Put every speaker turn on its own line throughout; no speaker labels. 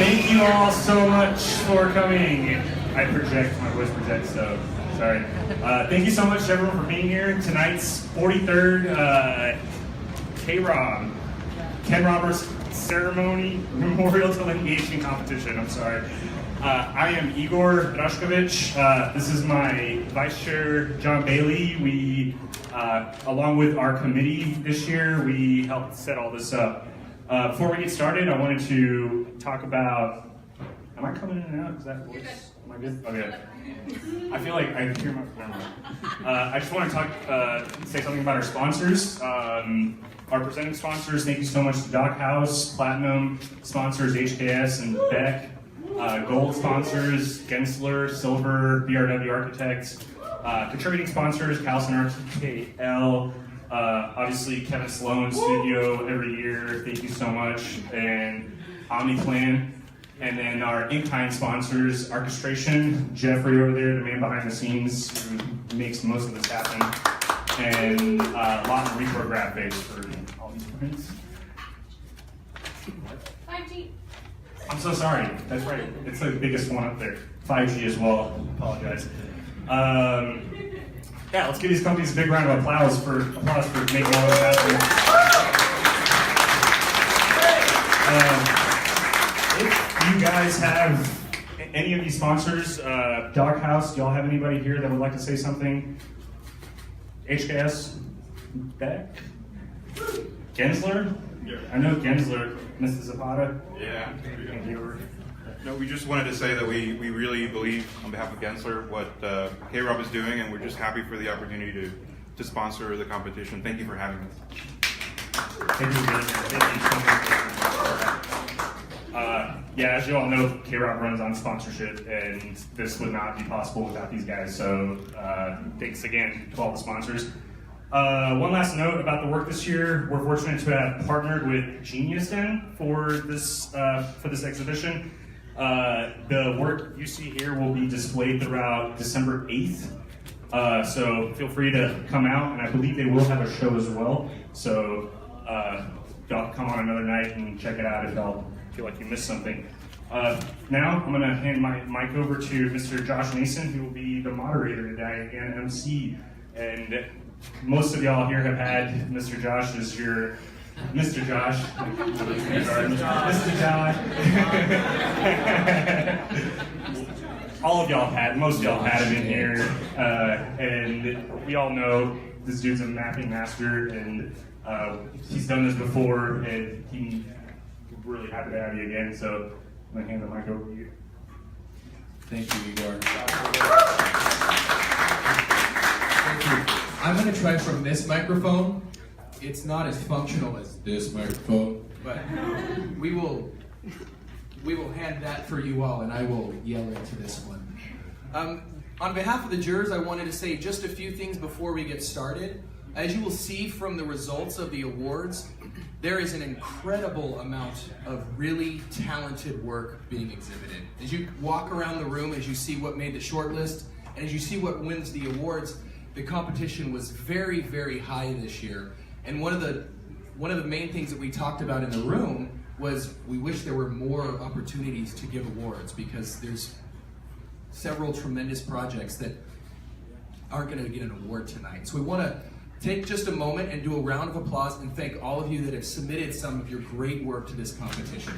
Thank you all so much for coming. I project, my voice projects, so sorry. Thank you so much to everyone for being here. Tonight's 43rd KRob, Ken Roberts Ceremony Memorial to Litigation Competition. I'm sorry. I am Igor Drashkovich. This is my vice chair, John Bailey. We, along with our committee this year, we helped set all this up. Before we get started, I wanted to talk about, am I coming in and out? Is that voice? Am I good? Okay. I feel like I hear my camera. I just want to say something about our sponsors. Our presenting sponsors, thank you so much to Dock House, Platinum sponsors, HKS and Beck. Gold sponsors, Gensler, Silver, BRW Architects. Contributing sponsors, Calson RTKL. Obviously, Kevin Sloan Studio every year, thank you so much, and OmniPlan. And then our in-kind sponsors, Orchestration, Jeffrey over there, the man behind the scenes who makes most of this happen, and Lot and Repro Graphics for all these prints.
5G.
I'm so sorry, that's right, it's the biggest one up there. 5G as well, apologize. Yeah, let's give these companies a big round of applause for making all this happen. If you guys have any of these sponsors, Dock House, do y'all have anybody here that would like to say something? HKS? Beck? Gensler?
Yeah.
I know Gensler, Mrs. Zapata.
Yeah.
Thank you.
No, we just wanted to say that we really believe, on behalf of Gensler, what KRob is doing, and we're just happy for the opportunity to sponsor the competition. Thank you for having us.
Thank you for being here. Thank you so much. Yeah, as you all know, KRob runs on sponsorship, and this would not be possible without these guys. So thanks again to all the sponsors. One last note about the work this year. We're fortunate to have partnered with Genius Den for this exhibition. The work you see here will be displayed throughout December 8th. So feel free to come out, and I believe they will have a show as well. So y'all come on another night and check it out if y'all feel like you missed something. Now I'm going to hand my mic over to Mr. Josh Mason, who will be the moderator today and MC. And most of y'all here have had Mr. Josh as your Mr. Josh. Mr. Josh. All of y'all have had, most of y'all had him in here. And we all know this dude's a mapping master, and he's done this before, and he's really happy to have you again. So I'm going to hand the mic over to you.
Thank you, Igor. Thank you. I'm going to try from this microphone. It's not as functional as this microphone, but we will hand that for you all, and I will yell into this one. On behalf of the jurors, I wanted to say just a few things before we get started. As you will see from the results of the awards, there is an incredible amount of really talented work being exhibited. As you walk around the room, as you see what made the shortlist, and as you see what wins the awards, the competition was very, very high this year. And one of the main things that we talked about in the room was we wish there were more opportunities to give awards, because there's several tremendous projects that aren't going to get an award tonight. So we want to take just a moment and do a round of applause and thank all of you that have submitted some of your great work to this competition.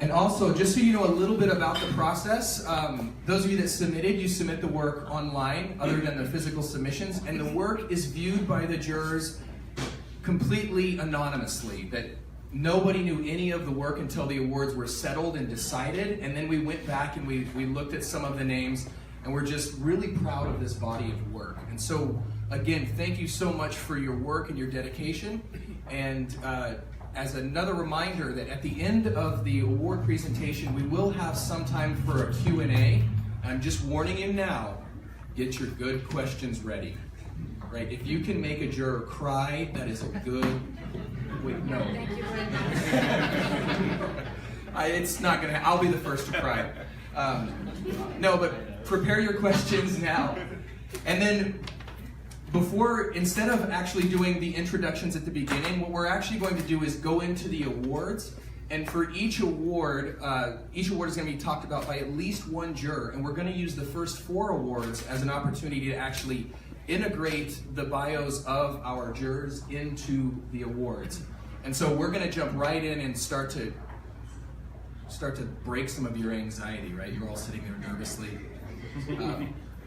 And also, just so you know a little bit about the process, those of you that submitted, you submit the work online, other than the physical submissions, and the work is viewed by the jurors completely anonymously, that nobody knew any of the work until the awards were settled and decided, and then we went back and we looked at some of the names, and we're just really proud of this body of work. And so, again, thank you so much for your work and your dedication, and as another reminder that at the end of the award presentation, we will have some time for a Q&A. I'm just warning you now, get your good questions ready. Right? If you can make a juror cry, that is a good... Wait, no. It's not gonna, I'll be the first to cry. No, but prepare your questions now. And then Instead of actually doing the introductions at the beginning, what we're actually going to do is go into the awards. And for each award is going to be talked about by at least one juror. And we're going to use the first 4 awards as an opportunity to actually integrate the bios of our jurors into the awards. And so we're going to jump right in and start to break some of your anxiety, right? You're all sitting there nervously.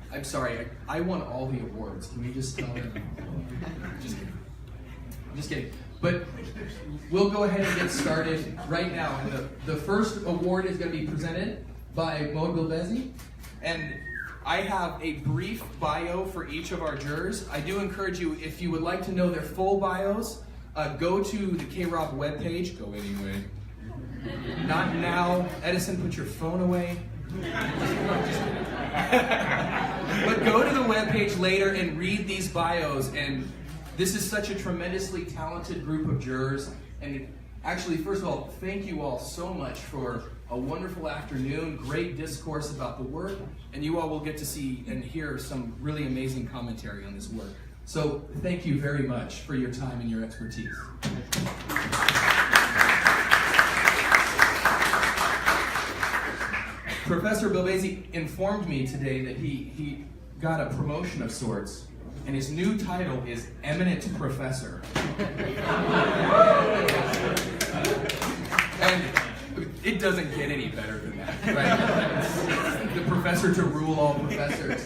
I'm sorry, I won all the awards. Can we just tell them? Just kidding. Just kidding. But we'll go ahead and get started right now. The first award is going to be presented by Mo Bilbezi. And I have a brief bio for each of our jurors. I do encourage you, if you would like to know their full bios, go to the KRob webpage. Go anyway. Not now. Edison, put your phone away. But go to the webpage later and read these bios. And this is such a tremendously talented group of jurors. And actually, first of all, thank you all so much for a wonderful afternoon, great discourse about the work, and you all will get to see and hear some really amazing commentary on this work. So thank you very much for your time and your expertise. Professor Bilbezi informed me today that he got a promotion of sorts, and his new title is Eminent Professor. And it doesn't get any better than that, right? The professor to rule all professors.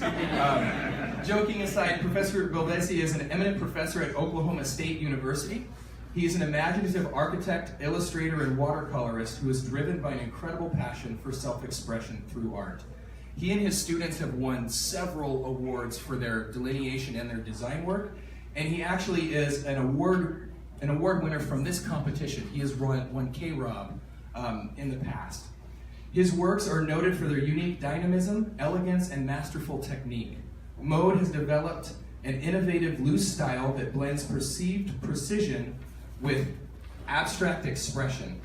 Joking aside, Professor Bilbezi is an eminent professor at Oklahoma State University. He is an imaginative architect, illustrator, and watercolorist who is driven by an incredible passion for self-expression through art. He and his students have won several awards for their delineation and their design work, and he actually is an award winner from this competition. He has won KRob in the past. His works are noted for their unique dynamism, elegance, and masterful technique. Mode has developed an innovative loose style that blends perceived precision with abstract expression.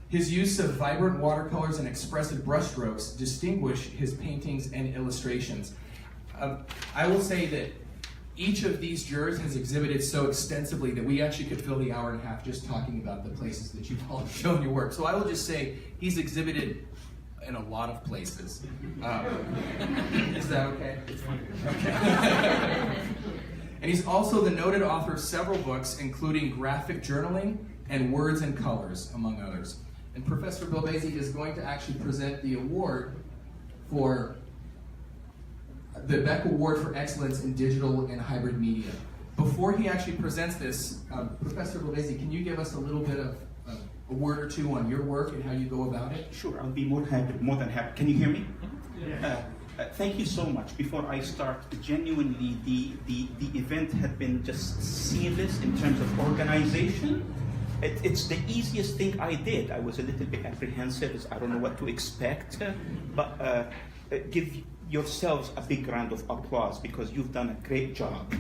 His use of vibrant watercolors and expressive brushstrokes distinguish his paintings and illustrations. I will say that each of these jurors has exhibited so extensively that we actually could fill the hour and a half just talking about the places that you've all shown your work. So I will just say he's exhibited in a lot of places. Is that okay? Okay. And he's also the noted author of several books, including Graphic Journaling and Words and Colors, among others. And Professor Bilbezi is going to actually present the award for the Beck Award for Excellence in Digital and Hybrid Media. Before he actually presents this, Professor Bilbezi, can you give us a little bit of a word or two on your work and how you go about it?
Sure, I'll be more than happy. Can you hear me? Yeah. Thank you so much. Before I start, genuinely, the event had been just seamless in terms of organization. It's the easiest thing I did. I was a little bit apprehensive, as I don't know what to expect, but give yourselves a big round of applause because you've done a great job.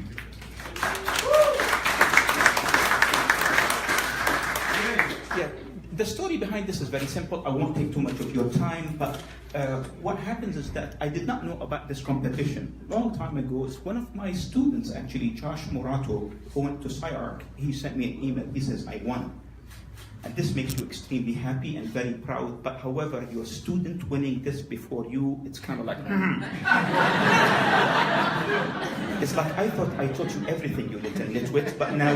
Yeah, the story behind this is very simple. I won't take too much of your time, but what happens is that I did not know about this competition. Long time ago, it's one of my students, actually, Josh Morato, who went to SciArc. He sent me an email. He says, I won. And this makes you extremely happy and very proud. But however, your student winning this before you, it's kind of like, it's like, I thought I taught you everything, you little nitwit, but now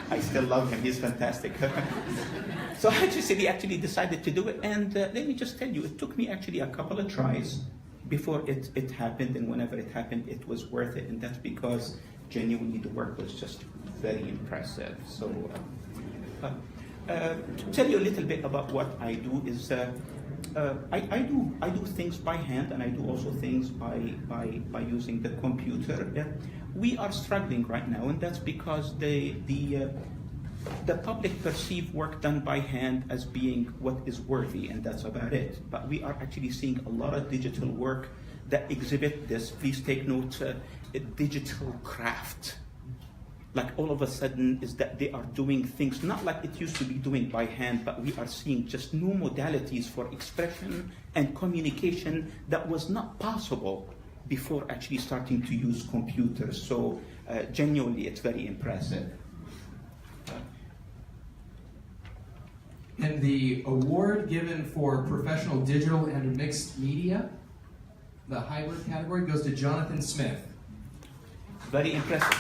I still love him. He's fantastic. So he actually decided to do it. And let me just tell you, it took me actually a couple of tries before it happened. And whenever it happened, it was worth it. And that's because genuinely the work was just very impressive. So to tell you a little bit about what I do is I do things by hand, and I do also things by using the computer. We are struggling right now, and that's because the public perceive work done by hand as being what is worthy, and that's about it. But we are actually seeing a lot of digital work that exhibit this. Please take note, a digital craft. Like all of a sudden is that they are doing things not like it used to be doing by hand, but we are seeing just new modalities for expression and communication that was not possible before actually starting to use computers. So genuinely, it's very impressive.
And the award given for professional digital and mixed media, the hybrid category, goes to Jonathan Smith.
Very impressive.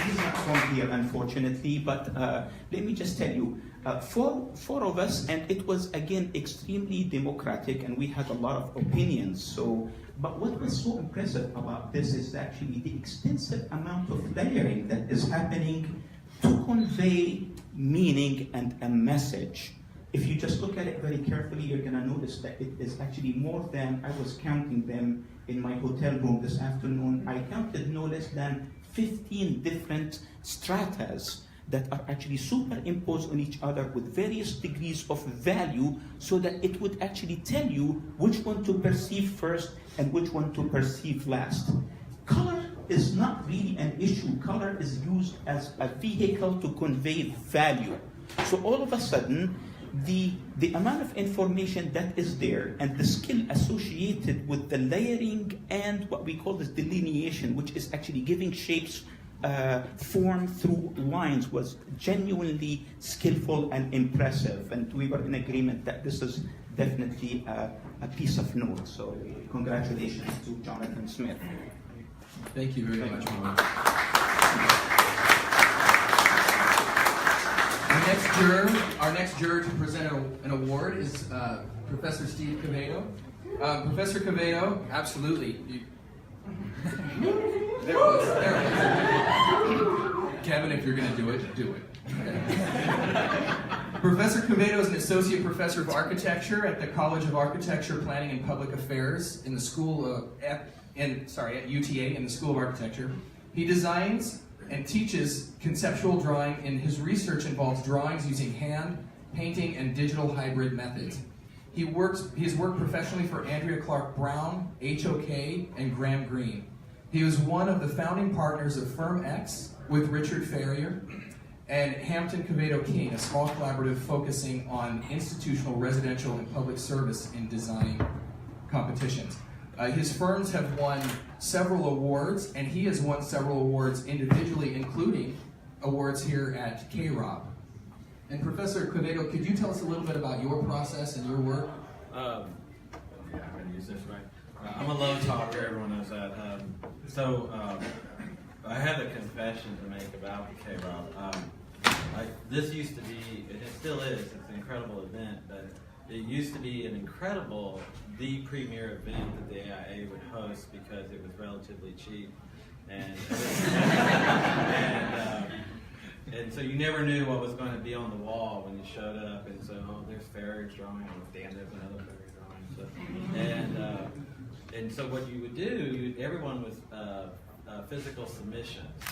He's not from here, unfortunately, but let me just tell you, four of us, and it was, again, extremely democratic, and we had a lot of opinions. So, but what was so impressive about this is actually the extensive amount of layering that is happening to convey meaning and a message. If you just look at it very carefully, you're going to notice that it is actually more than, I was counting them in my hotel room this afternoon, I counted no less than 15 different stratas that are actually superimposed on each other with various degrees of value, so that it would actually tell you which one to perceive first and which one to perceive last. Color is not really an issue. Color is used as a vehicle to convey value. So all of a sudden, the amount of information that is there and the skill associated with the layering and what we call this delineation, which is actually giving shapes form through lines, was genuinely skillful and impressive. And we were in agreement that this is definitely a piece of note. So congratulations to Jonathan Smith.
Thank you very much, Mama. Our next juror to present an award is Professor Steve Quevedo. Professor Quevedo, absolutely. There it is. Kevin, if you're going to do it, do it. Professor Quevedo is an associate professor of architecture at the College of Architecture, Planning, and Public Affairs in the school at UTA in the School of Architecture. He designs and teaches conceptual drawing, and his research involves drawings using hand, painting, and digital hybrid methods. He has worked professionally for Andrea Clark Brown, HOK, and Graham Greene. He was one of the founding partners of Firm X with Richard Ferrier and Hampton Quevedo King, a small collaborative focusing on institutional, residential, and public service in design competitions. His firms have won several awards, and he has won several awards individually, including awards here at KRob. And Professor Quevedo, could you tell us a little bit about your process and your work?
I'm going to use this right. I'm a low talker, everyone knows that. I have a confession to make about the KRob. This used to be, and it still is, it's an incredible event, but it used to be the premier event that the AIA would host because it was relatively cheap. And so you never knew what was going to be on the wall when you showed up. And so, there's Ferrier's drawing, damn, there's another Ferrier drawing. And so what you would do, everyone was physical submissions.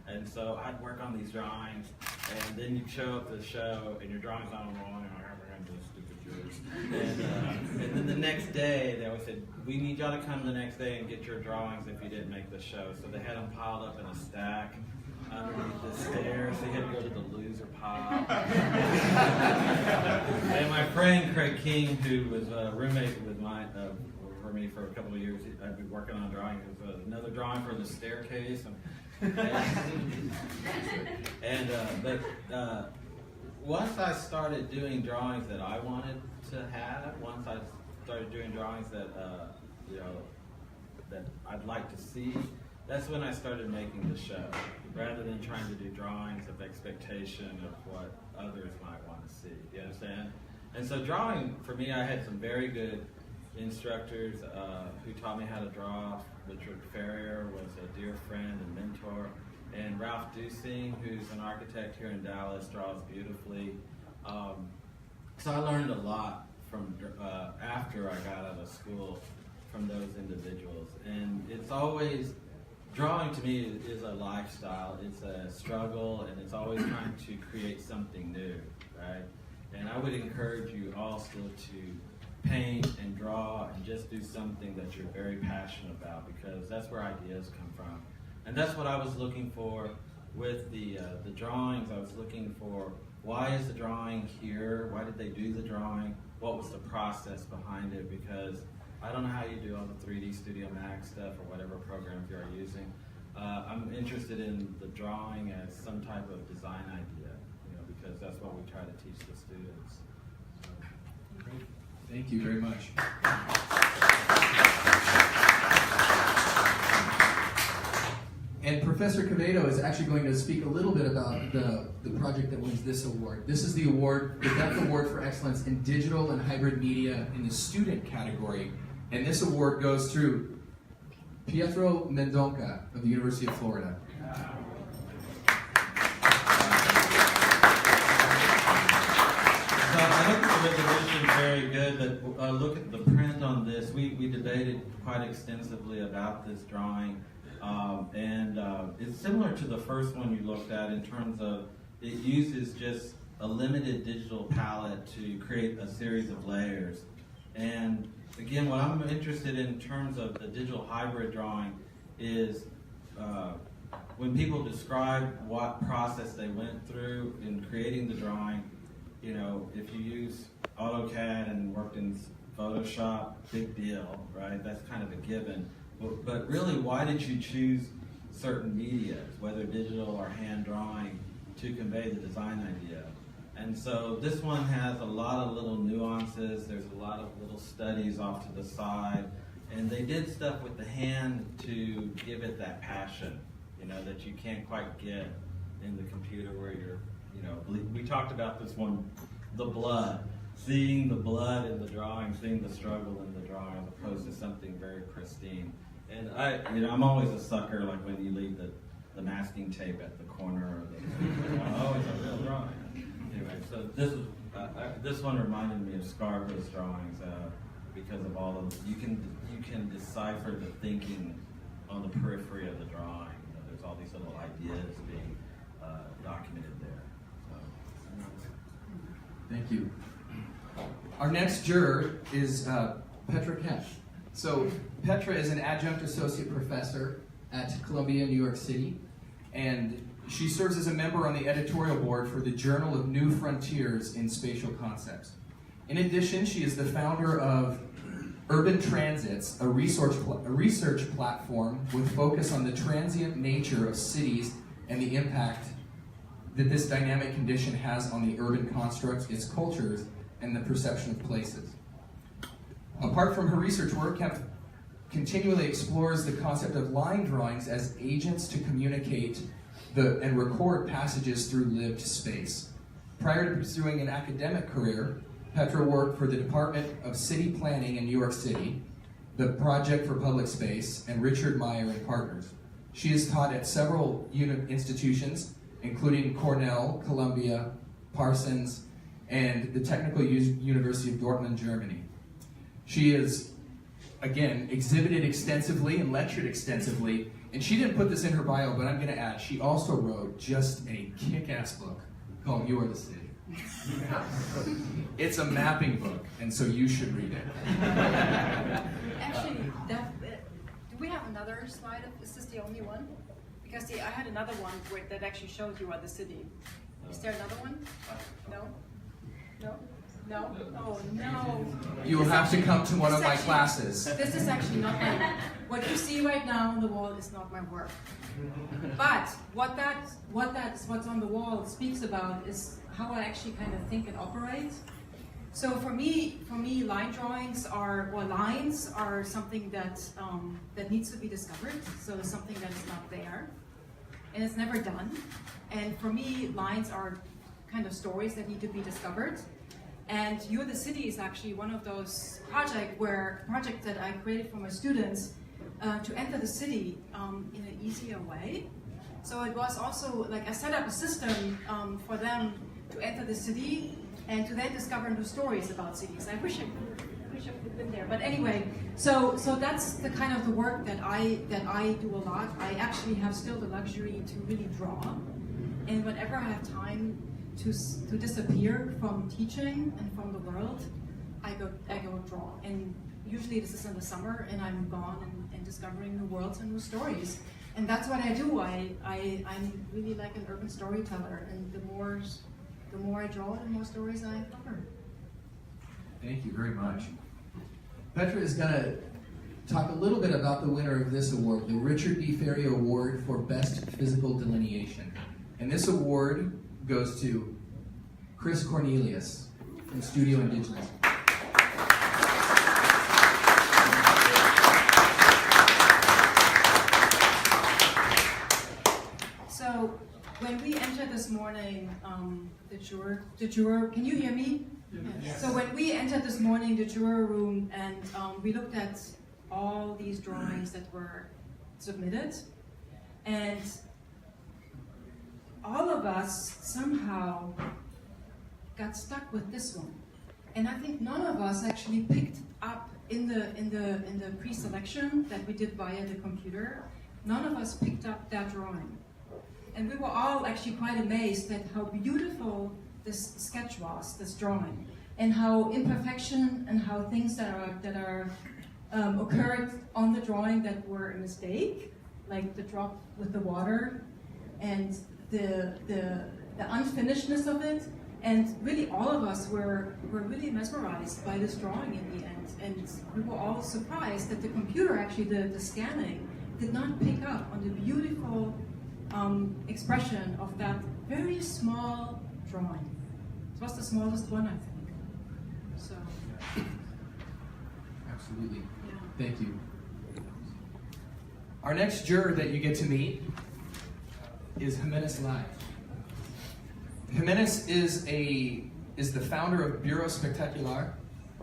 And so I'd work on these drawings, and then you'd show up to the show, and your drawing's on the wall, and you're like, we're going to do stupid yours. And then the next day, they always said, we need y'all to come the next day and get your drawings if you didn't make the show. So they had them piled up in a stack underneath the stairs. So you had to go to the loser pile. And my friend Craig King, who was a roommate with for me for a couple of years, I'd be working on drawing. It was another drawing for the staircase. But once I started doing drawings that I wanted to have, once I started doing drawings that that I'd like to see, that's when I started making the show, rather than trying to do drawings of expectation of what others might want to see. You understand? And so drawing, for me, I had some very good instructors who taught me how to draw. Richard Ferrier was a dear friend and mentor. And Ralph Dusing, who's an architect here in Dallas, draws beautifully. So I learned a lot from after I got out of school from those individuals. And it's always, drawing to me is a lifestyle. It's a struggle, and it's always trying to create something new, right? And I would encourage you all still to paint and draw and just do something that you're very passionate about, because that's where ideas come from. And that's what I was looking for with the drawings, I was looking for why is the drawing here? Why did they do the drawing? What was the process behind it? Because I don't know how you do all the 3D Studio Max stuff or whatever programs you are using. I'm interested in the drawing as some type of design idea, because that's what we try to teach the students.
Great. Thank you very much. And Professor Quevedo is actually going to speak a little bit about the project that wins this award. This is the award, the Depth Award for Excellence in Digital and Hybrid Media in the student category. And this award goes through Pietro Mendonca of the University of Florida.
So I think the resolution is very good, but look at the print on this. We debated quite extensively about this drawing. It's similar to the first one you looked at in terms of it uses just a limited digital palette to create a series of layers. And again, what I'm interested in terms of the digital hybrid drawing is when people describe what process they went through in creating the drawing, if you use AutoCAD and worked in Photoshop, big deal, right? That's kind of a given. But really, why did you choose certain media, whether digital or hand drawing, to convey the design idea? And so this one has a lot of little nuances. There's a lot of little studies off to the side. And they did stuff with the hand to give it that passion, that you can't quite get in the computer where you're, we talked about this one, the blood. Seeing the blood in the drawing, seeing the struggle in the drawing, as opposed to something very pristine. And I'm always a sucker, like when you leave the masking tape at the corner, or it's a real drawing. Anyway, so this one reminded me of Scarborough's drawings because of all of you can decipher the thinking on the periphery of the drawing. There's all these little ideas being documented there. So.
Thank you. Our next juror is Petra Kesh. So Petra is an adjunct associate professor at Columbia, New York City, and she serves as a member on the editorial board for the Journal of New Frontiers in Spatial Concepts. In addition, she is the founder of Urban Transits, a research platform with focus on the transient nature of cities and the impact that this dynamic condition has on the urban constructs, its cultures, and the perception of places. Apart from her research work, Kemp continually explores the concept of line drawings as agents to communicate and record passages through lived space. Prior to pursuing an academic career, Petra worked for the Department of City Planning in New York City, the Project for Public Space, and Richard Meyer and Partners. She has taught at several institutions, including Cornell, Columbia, Parsons, and the Technical University of Dortmund, Germany. She has, again, exhibited extensively and lectured extensively, and she didn't put this in her bio, but I'm going to add, she also wrote just a kick-ass book called You Are the City. It's a mapping book, and so you should read it.
Actually, do we have another slide? Is this the only one? Because I had another one that actually showed You Are the City. Is there another one? No? No? No? Oh, no.
You will have to come to one of my classes.
This is actually not my... What you see right now on the wall is not my work. But what's on the wall speaks about is how I actually kind of think and operate. So for me, line drawings lines are something that needs to be discovered. So it's something that is not there, and it's never done. And for me, lines are kind of stories that need to be discovered. And You're the City is actually one of those projects that I created for my students to enter the city in an easier way. So it was also like I set up a system for them to enter the city and to then discover new stories about cities. I wish I could have been there, but anyway. So that's the kind of the work that I do a lot. I actually have still the luxury to really draw, and whenever I have time to disappear from teaching and from the world, I go draw. And usually this is in the summer, and I'm gone and discovering new worlds and new stories. And that's what I do. I'm really like an urban storyteller, and the more I draw, the more stories I cover.
Thank you very much. Petra is going to talk a little bit about the winner of this award, the Richard B. Ferry Award for Best Physical Delineation. And this award goes to Chris Cornelius from Studio Indigenous.
So when we entered this morning, the juror, can you hear me? Yes. So when we entered this morning, the juror room, and we looked at all these drawings that were submitted, and all of us somehow got stuck with this one. And I think none of us actually picked up in the pre-selection that we did via the computer, none of us picked up that drawing. And we were all actually quite amazed at how beautiful this sketch was, this drawing, and how imperfection and how things that are occurred on the drawing that were a mistake, like the drop with the water, and the unfinishedness of it. And really all of us were really mesmerized by this drawing in the end. And we were all surprised that the computer, actually the scanning, did not pick up on the beautiful expression of that very small drawing. It was the smallest one, I think. So.
Absolutely.
Yeah.
Thank you. Our next juror that you get to meet is Jimenez Lai. Jimenez is the founder of Bureau Spectacular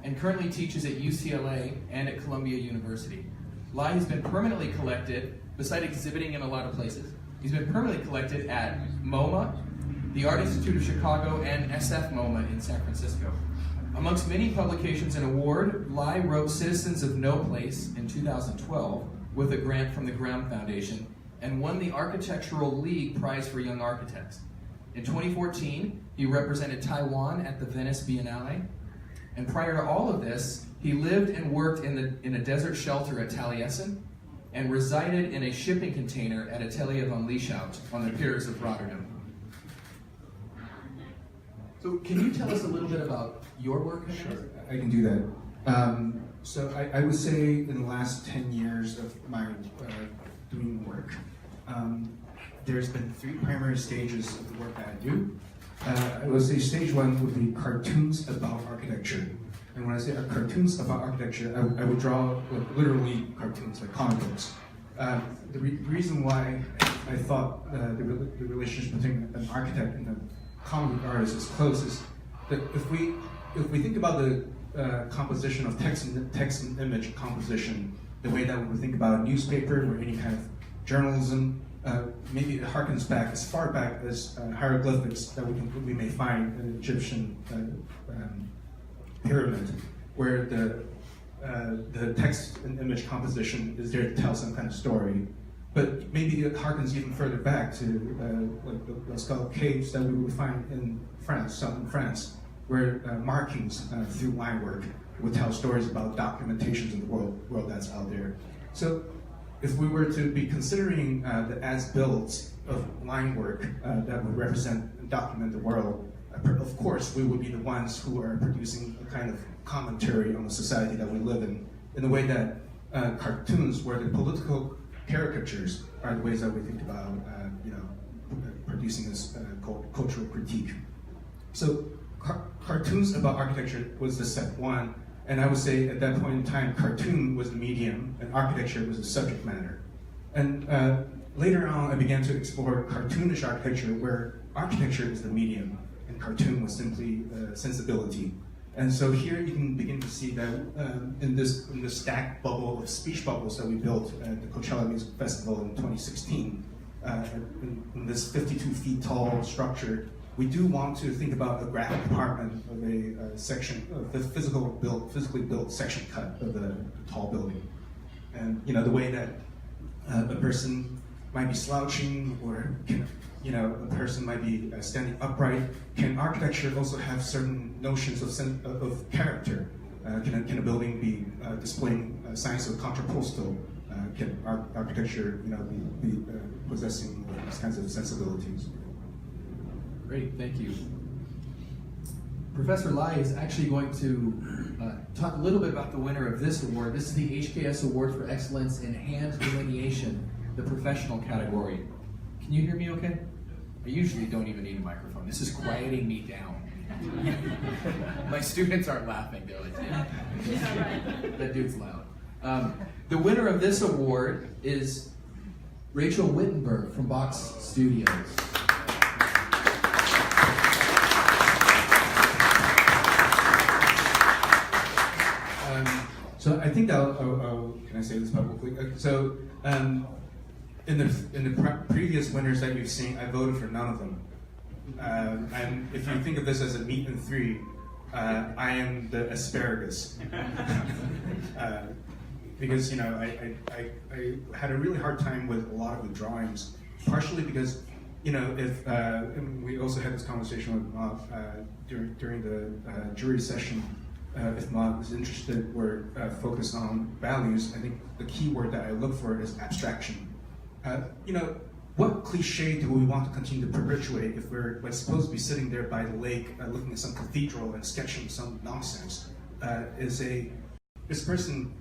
and currently teaches at UCLA and at Columbia University. Lai has been permanently collected, beside exhibiting in a lot of places, he's been permanently collected at MoMA, the Art Institute of Chicago, and SF MoMA in San Francisco. Amongst many publications and award, Lai wrote Citizens of No Place in 2012 with a grant from the Graham Foundation and won the Architectural League Prize for Young Architects. In 2014, he represented Taiwan at the Venice Biennale, and prior to all of this, he lived and worked in a desert shelter at Taliesin and resided in a shipping container at Atelier van Lieshout on the piers of Rotterdam. So can you tell us a little bit about your work?
Sure, I can do that. So I would say in the last 10 years of my doing work, there's been 3 primary stages of the work that I do. I would say stage 1 would be cartoons about architecture. And when I say cartoons about architecture, I would draw literally cartoons, like comic books. The reason why I thought the relationship between an architect and a comic book artist is close is that if we think about the composition of text and image composition, the way that we would think about a newspaper or any kind of journalism, maybe it harkens back as far back as hieroglyphics that we may find in an Egyptian pyramid, where the text and image composition is there to tell some kind of story. But maybe it harkens even further back to like the skull caves that we would find in France, southern France, where markings through line work would tell stories about documentations of the world that's out there. So if we were to be considering the as-built of line work that would represent and document the world, of course we would be the ones who are producing a kind of commentary on the society that we live in the way that cartoons, where the political caricatures are the ways that we think about producing this cultural critique. So cartoons about architecture was the step 1. And I would say at that point in time, cartoon was the medium and architecture was the subject matter. And later on, I began to explore cartoonish architecture, where architecture is the medium and cartoon was simply sensibility. And so here you can begin to see that in this stacked bubble of speech bubbles that we built at the Coachella Music Festival in 2016, in this 52 feet tall structure, we do want to think about a graphic department of a section of the physically built section cut of the tall building, and the way that a person might be slouching, or a person might be standing upright. Can architecture also have certain notions of character? Can a building be displaying signs of contrapposto? can architecture, be possessing these kinds of sensibilities.
Great, thank you. Professor Lai is actually going to talk a little bit about the winner of this award. This is the HKS Award for Excellence in Hand Delineation, the professional category. Can you hear me okay? I usually don't even need a microphone. This is quieting me down. My students aren't laughing, they're like, yeah. That dude's loud. The winner of this award is Rachel Wittenberg from Box Studios.
So I think can I say this publicly? In the previous winners that you've seen, I voted for none of them. And if you think of this as a meat and three, I am the asparagus. Because I had a really hard time with a lot of the drawings, partially because if and we also had this conversation with Maude during the jury session. If Maude is interested, we're focused on values. I think the key word that I look for is abstraction. What cliche do we want to continue to perpetuate if we're supposed to be sitting there by the lake looking at some cathedral and sketching some nonsense? This person,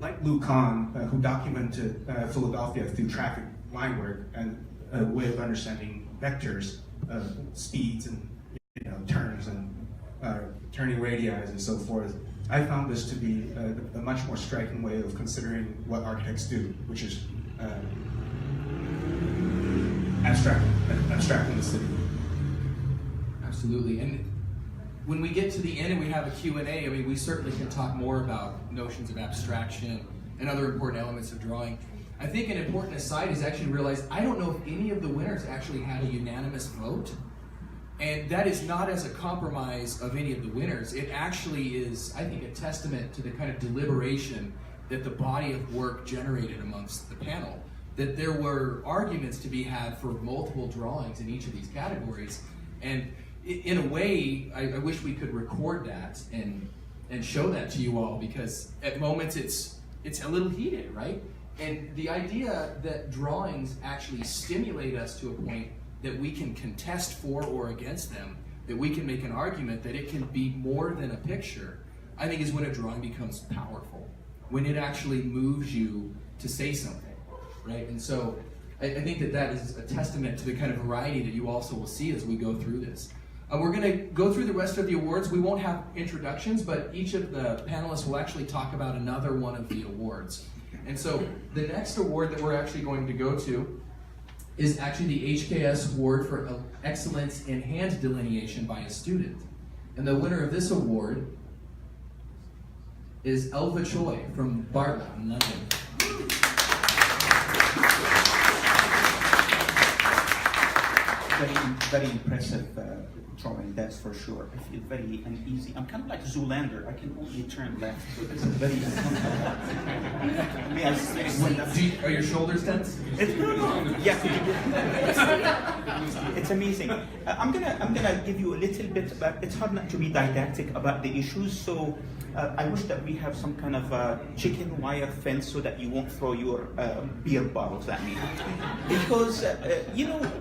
like Lou Kahn, who documented Philadelphia through traffic line work and a way of understanding vectors, speeds and turns and turning radii and so forth. I found this to be a much more striking way of considering what architects do, which is abstracting the city.
Absolutely. And when we get to the end and we have a Q&A, I mean, we certainly can talk more about notions of abstraction and other important elements of drawing. I think an important aside is actually to realize I don't know if any of the winners actually had a unanimous vote. And that is not as a compromise of any of the winners. It actually is, I think, a testament to the kind of deliberation that the body of work generated amongst the panel. That there were arguments to be had for multiple drawings in each of these categories. And in a way, I wish we could record that and show that to you all, because at moments it's a little heated, right? And the idea that drawings actually stimulate us to a point that we can contest for or against them, that we can make an argument that it can be more than a picture, I think is when a drawing becomes powerful, when it actually moves you to say something, right? And so I think that is a testament to the kind of variety that you also will see as we go through this. We're going to go through the rest of the awards. We won't have introductions, but each of the panelists will actually talk about another one of the awards. And so the next award that we're actually going to go to is actually the HKS Award for Excellence in Hand Delineation by a Student. And the winner of this award is Elva Choi from Bartlett in London.
Very impressive drawing, that's for sure. I feel very uneasy. I'm kind of like Zoolander. I can only turn left. So this is very uncomfortable.
Are your shoulders tense?
Yeah. It's amazing. I'm gonna give you a little bit. It's hard not to be didactic about the issues. So I wish that we have some kind of chicken wire fence so that you won't throw your beer bottles at me. Because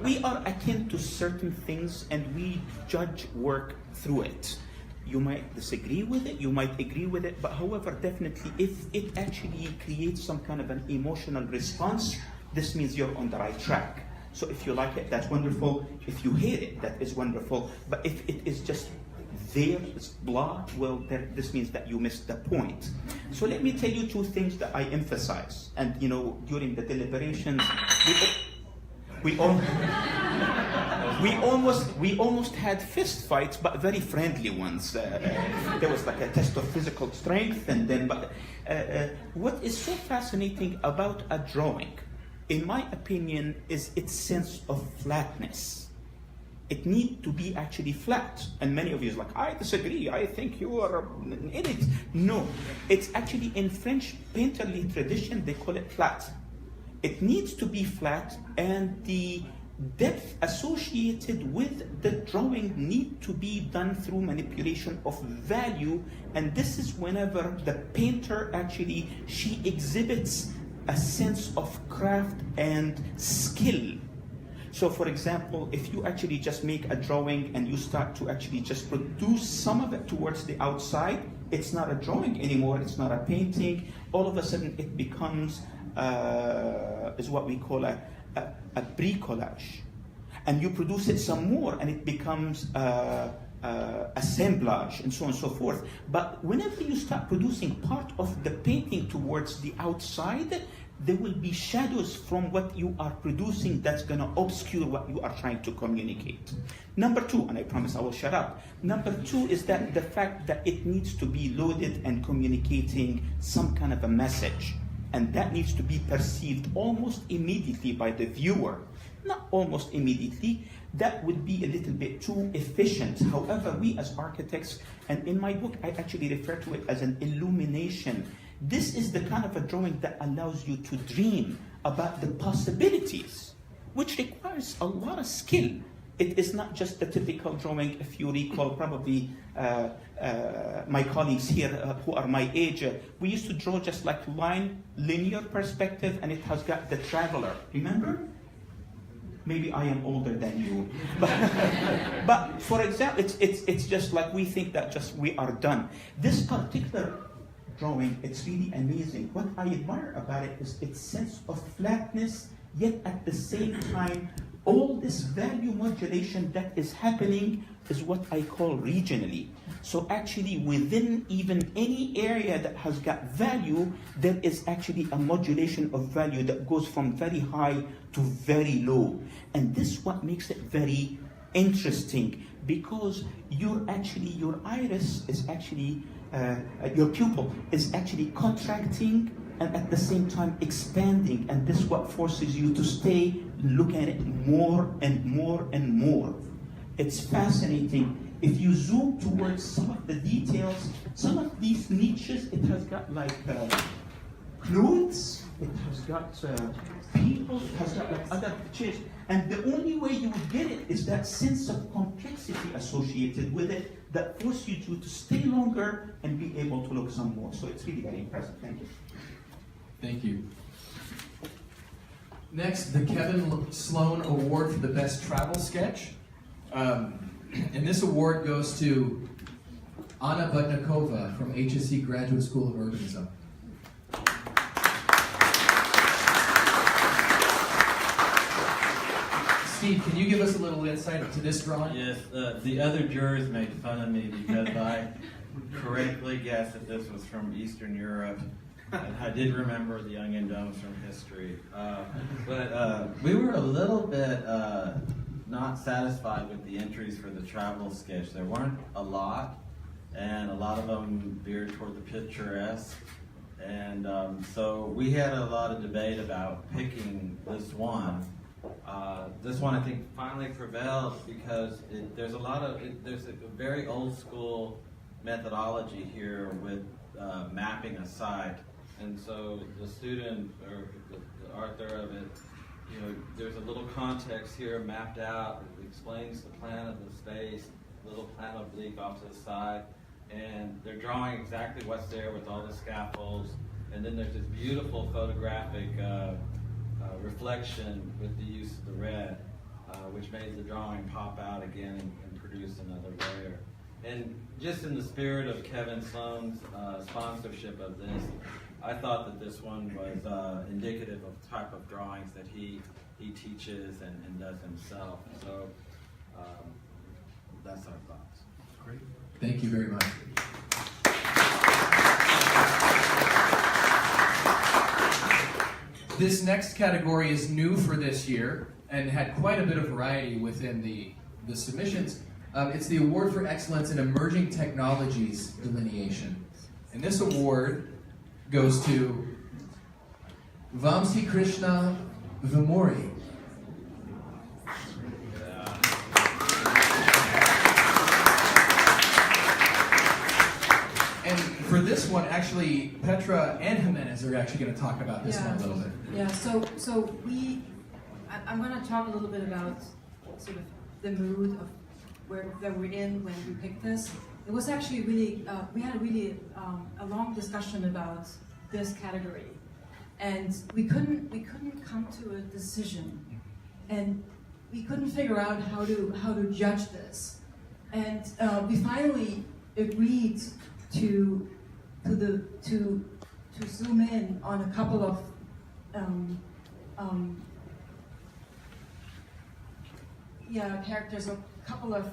we are akin to certain things and we judge work through it. You might disagree with it, you might agree with it, but however, definitely if it actually creates some kind of an emotional response, this means you're on the right track. So if you like it, that's wonderful. If you hate it, that is wonderful. But if it is just there, it's blah, well, this means that you missed the point. So let me tell you two things that I emphasize. And during the deliberations, we almost had fist fights, but very friendly ones. There was like a test of physical strength, and then. But what is so fascinating about a drawing, in my opinion, is its sense of flatness. It needs to be actually flat, and many of you are like, I disagree. I think you are an idiot. No, it's actually in French painterly tradition they call it flat. It needs to be flat, and the depth associated with the drawing need to be done through manipulation of value, and this is whenever the painter actually, she exhibits a sense of craft and skill. So for example, if you actually just make a drawing and you start to actually just produce some of it towards the outside, it's not a drawing anymore, it's not a painting. All of a sudden it becomes is what we call a bricolage. And you produce it some more and it becomes assemblage and so on and so forth. But whenever you start producing part of the painting towards the outside, there will be shadows from what you are producing that's going to obscure what you are trying to communicate. Number two, and I promise I will shut up. Number two is that the fact that it needs to be loaded and communicating some kind of a message. And that needs to be perceived almost immediately by the viewer. Not almost immediately, that would be a little bit too efficient. However, we as architects, and in my book I actually refer to it as an illumination. This is the kind of a drawing that allows you to dream about the possibilities, which requires a lot of skill. It is not just the typical drawing. If you recall, probably my colleagues here who are my age, we used to draw just like line, linear perspective, and it has got the traveler. Remember? Maybe I am older than you. But for example, it's just like we think that just we are done. This particular drawing, it's really amazing. What I admire about it is its sense of flatness, yet at the same time, all this value modulation that is happening is what I call regionally. So actually within even any area that has got value, there is actually a modulation of value that goes from very high to very low. And this what makes it very interesting, because your iris is actually, your pupil is actually contracting and at the same time expanding, and this what forces you to stay look at it more and more and more. It's fascinating. If you zoom towards some of the details, some of these niches, it has got like clothes, it has got people, it has got like other pictures, and the only way you would get it is that sense of complexity associated with it that forces you to stay longer and be able to look some more. So it's really very impressive. Thank you.
Thank you. Next, the Kevin Sloan Award for the Best Travel Sketch. And this award goes to Anna Butnikova from HSE Graduate School of Urbanism. Steve, can you give us a little insight into this drawing?
Yes, the other jurors made fun of me because I correctly guessed that this was from Eastern Europe. And I did remember the Onion Domes from history. But we were a little bit not satisfied with the entries for the travel sketch. There weren't a lot, and a lot of them veered toward the picturesque. And so we had a lot of debate about picking this one. This one I think finally prevailed because there's a very old school methodology here with mapping a site. And so the student, or the author of it, you know, there's a little context here mapped out. It explains the plan of the space, little plan oblique off to the side, and they're drawing exactly what's there with all the scaffolds. And then there's this beautiful photographic reflection with the use of the red, which made the drawing pop out again and produce another layer. And just in the spirit of Kevin Sloan's sponsorship of this, I thought that this one was indicative of the type of drawings that he teaches and does himself. So that's our thoughts.
Great. Thank you very much. This next category is new for this year and had quite a bit of variety within the submissions. It's the Award for Excellence in Emerging Technologies Delineation. And this award goes to Vamsi Krishna Vimori. And for this one, actually, Petra and Jimenez are actually going to talk about this one a little bit.
Yeah, I'm going to talk a little bit about sort of the mood of that we're in when we picked this. It was actually really, we had a really a long discussion about this category. and we couldn't come to a decision, and we couldn't figure out how to judge this, and we finally agreed to zoom in on a couple of characters, or a couple of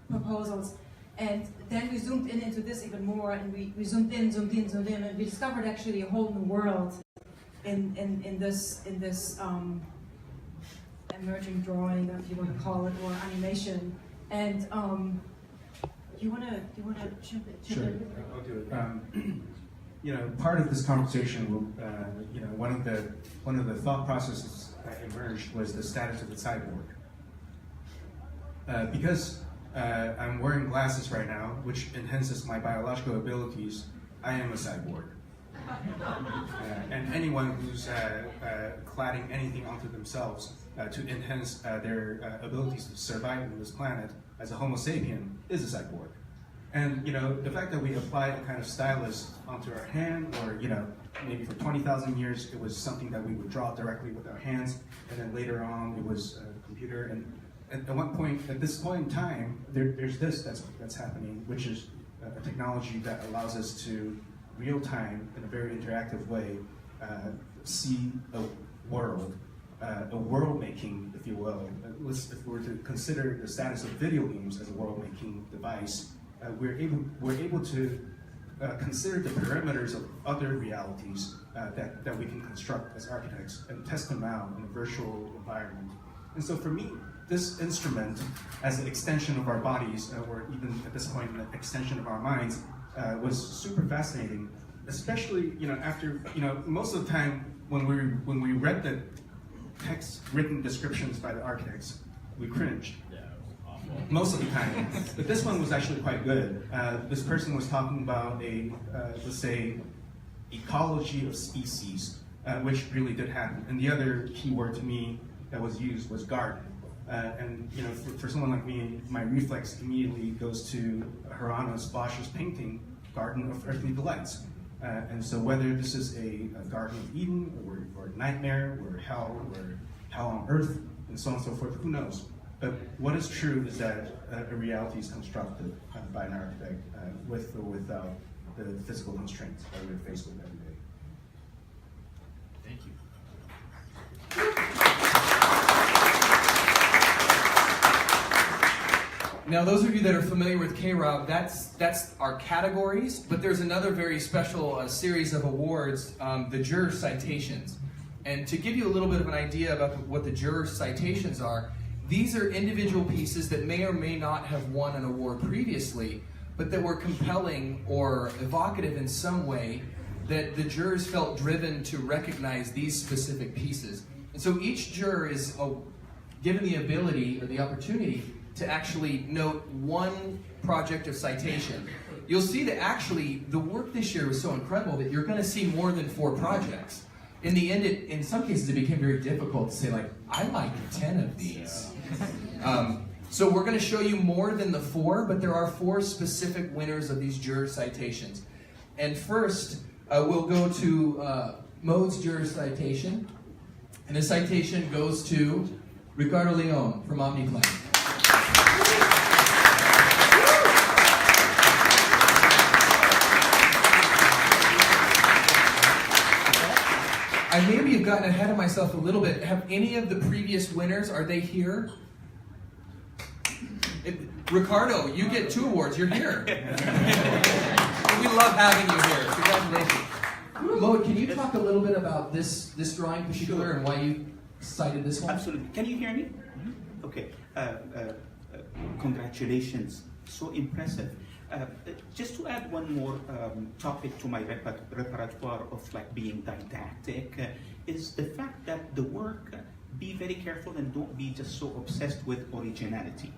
proposals, and then we zoomed in into this even more, and we zoomed in, and we discovered actually a whole new world in this emerging drawing, if you want to call it, or animation. And do you want to chip
Sure,
in?
I'll do it. You know, part of this conversation will, you know, one of the thought processes that emerged was the status of the cyborg. Because I'm wearing glasses right now, which enhances my biological abilities, I am a cyborg. And anyone who's cladding anything onto themselves to enhance their abilities to survive on this planet as a Homo sapien is a cyborg. And you know, the fact that we apply a kind of stylus onto our hand, or you know, maybe for 20,000 years it was something that we would draw directly with our hands, and then later on it was a computer. And at one point, at this point in time, there's this that's happening, which is a technology that allows us to real time, in a very interactive way, see a world making, if you will. If we were to consider the status of video games as a world making device, we're able to consider the perimeters of other realities that we can construct as architects and test them out in a virtual environment. And so for me, this instrument, as an extension of our bodies, or even at this point, an extension of our minds, was super fascinating. Especially, you know, after, you know, most of the time when we read the text written descriptions by the architects, we cringed.
Yeah, it was awful.
Most of the time. But this one was actually quite good. This person was talking about a, let's say, ecology of species, which really did happen. And the other keyword to me that was used was garden. And you know, for someone like me, my reflex immediately goes to Hieronymus Bosch's painting, Garden of Earthly Delights. And so whether this is a Garden of Eden, or Nightmare, or Hell on Earth, and so on and so forth, who knows? But what is true is that a reality is constructed by an architect with or without the physical constraints that we're faced with every day.
Thank you.
Now, those of you that are familiar with KRob, that's our categories, but there's another very special series of awards, the Juror Citations. And to give you a little bit of an idea about what the Juror Citations are, these are individual pieces that may or may not have won an award previously, but that were compelling or evocative in some way that the jurors felt driven to recognize these specific pieces. And so each juror is given the ability or the opportunity to actually note one project of citation. You'll see that actually the work this year was so incredible that you're going to see more than 4 projects. In the end, in some cases, it became very difficult to say, like, I like 10 of these. So we're going to show you more than the 4, but there are 4 specific winners of these juror citations. And first, we'll go to Mode's juror citation. And the citation goes to Ricardo Leon from OmniPlan. I maybe have gotten ahead of myself a little bit. Have any of the previous winners, are they here? Ricardo, you get 2 awards. You're here. We love having you here. Congratulations. Mode, can you talk a little bit about this drawing in particular and why you cited this one?
Absolutely. Can you hear me? Okay. Congratulations. So impressive. Just to add one more topic to my repertoire of like being didactic, is the fact that the work, be very careful and don't be just so obsessed with originality.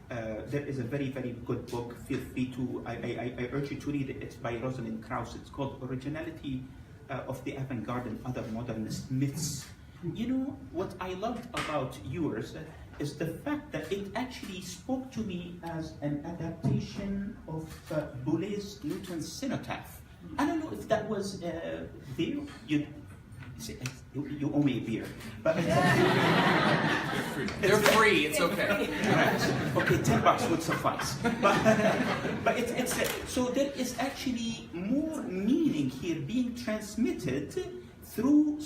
There is a very, very good book. Feel free to, I urge you to read it. It's by Rosalind Krauss. It's called Originality of the Avant-Garde and Other Modernist Myths. You know, what I loved about yours is the fact that it actually spoke to me as an adaptation of Boulet's Newton's Cenotaph. I don't know if that was there. You owe me a beer. But
They're free. It's okay.
Okay, $10 would suffice. But it's so there is actually more meaning here being transmitted through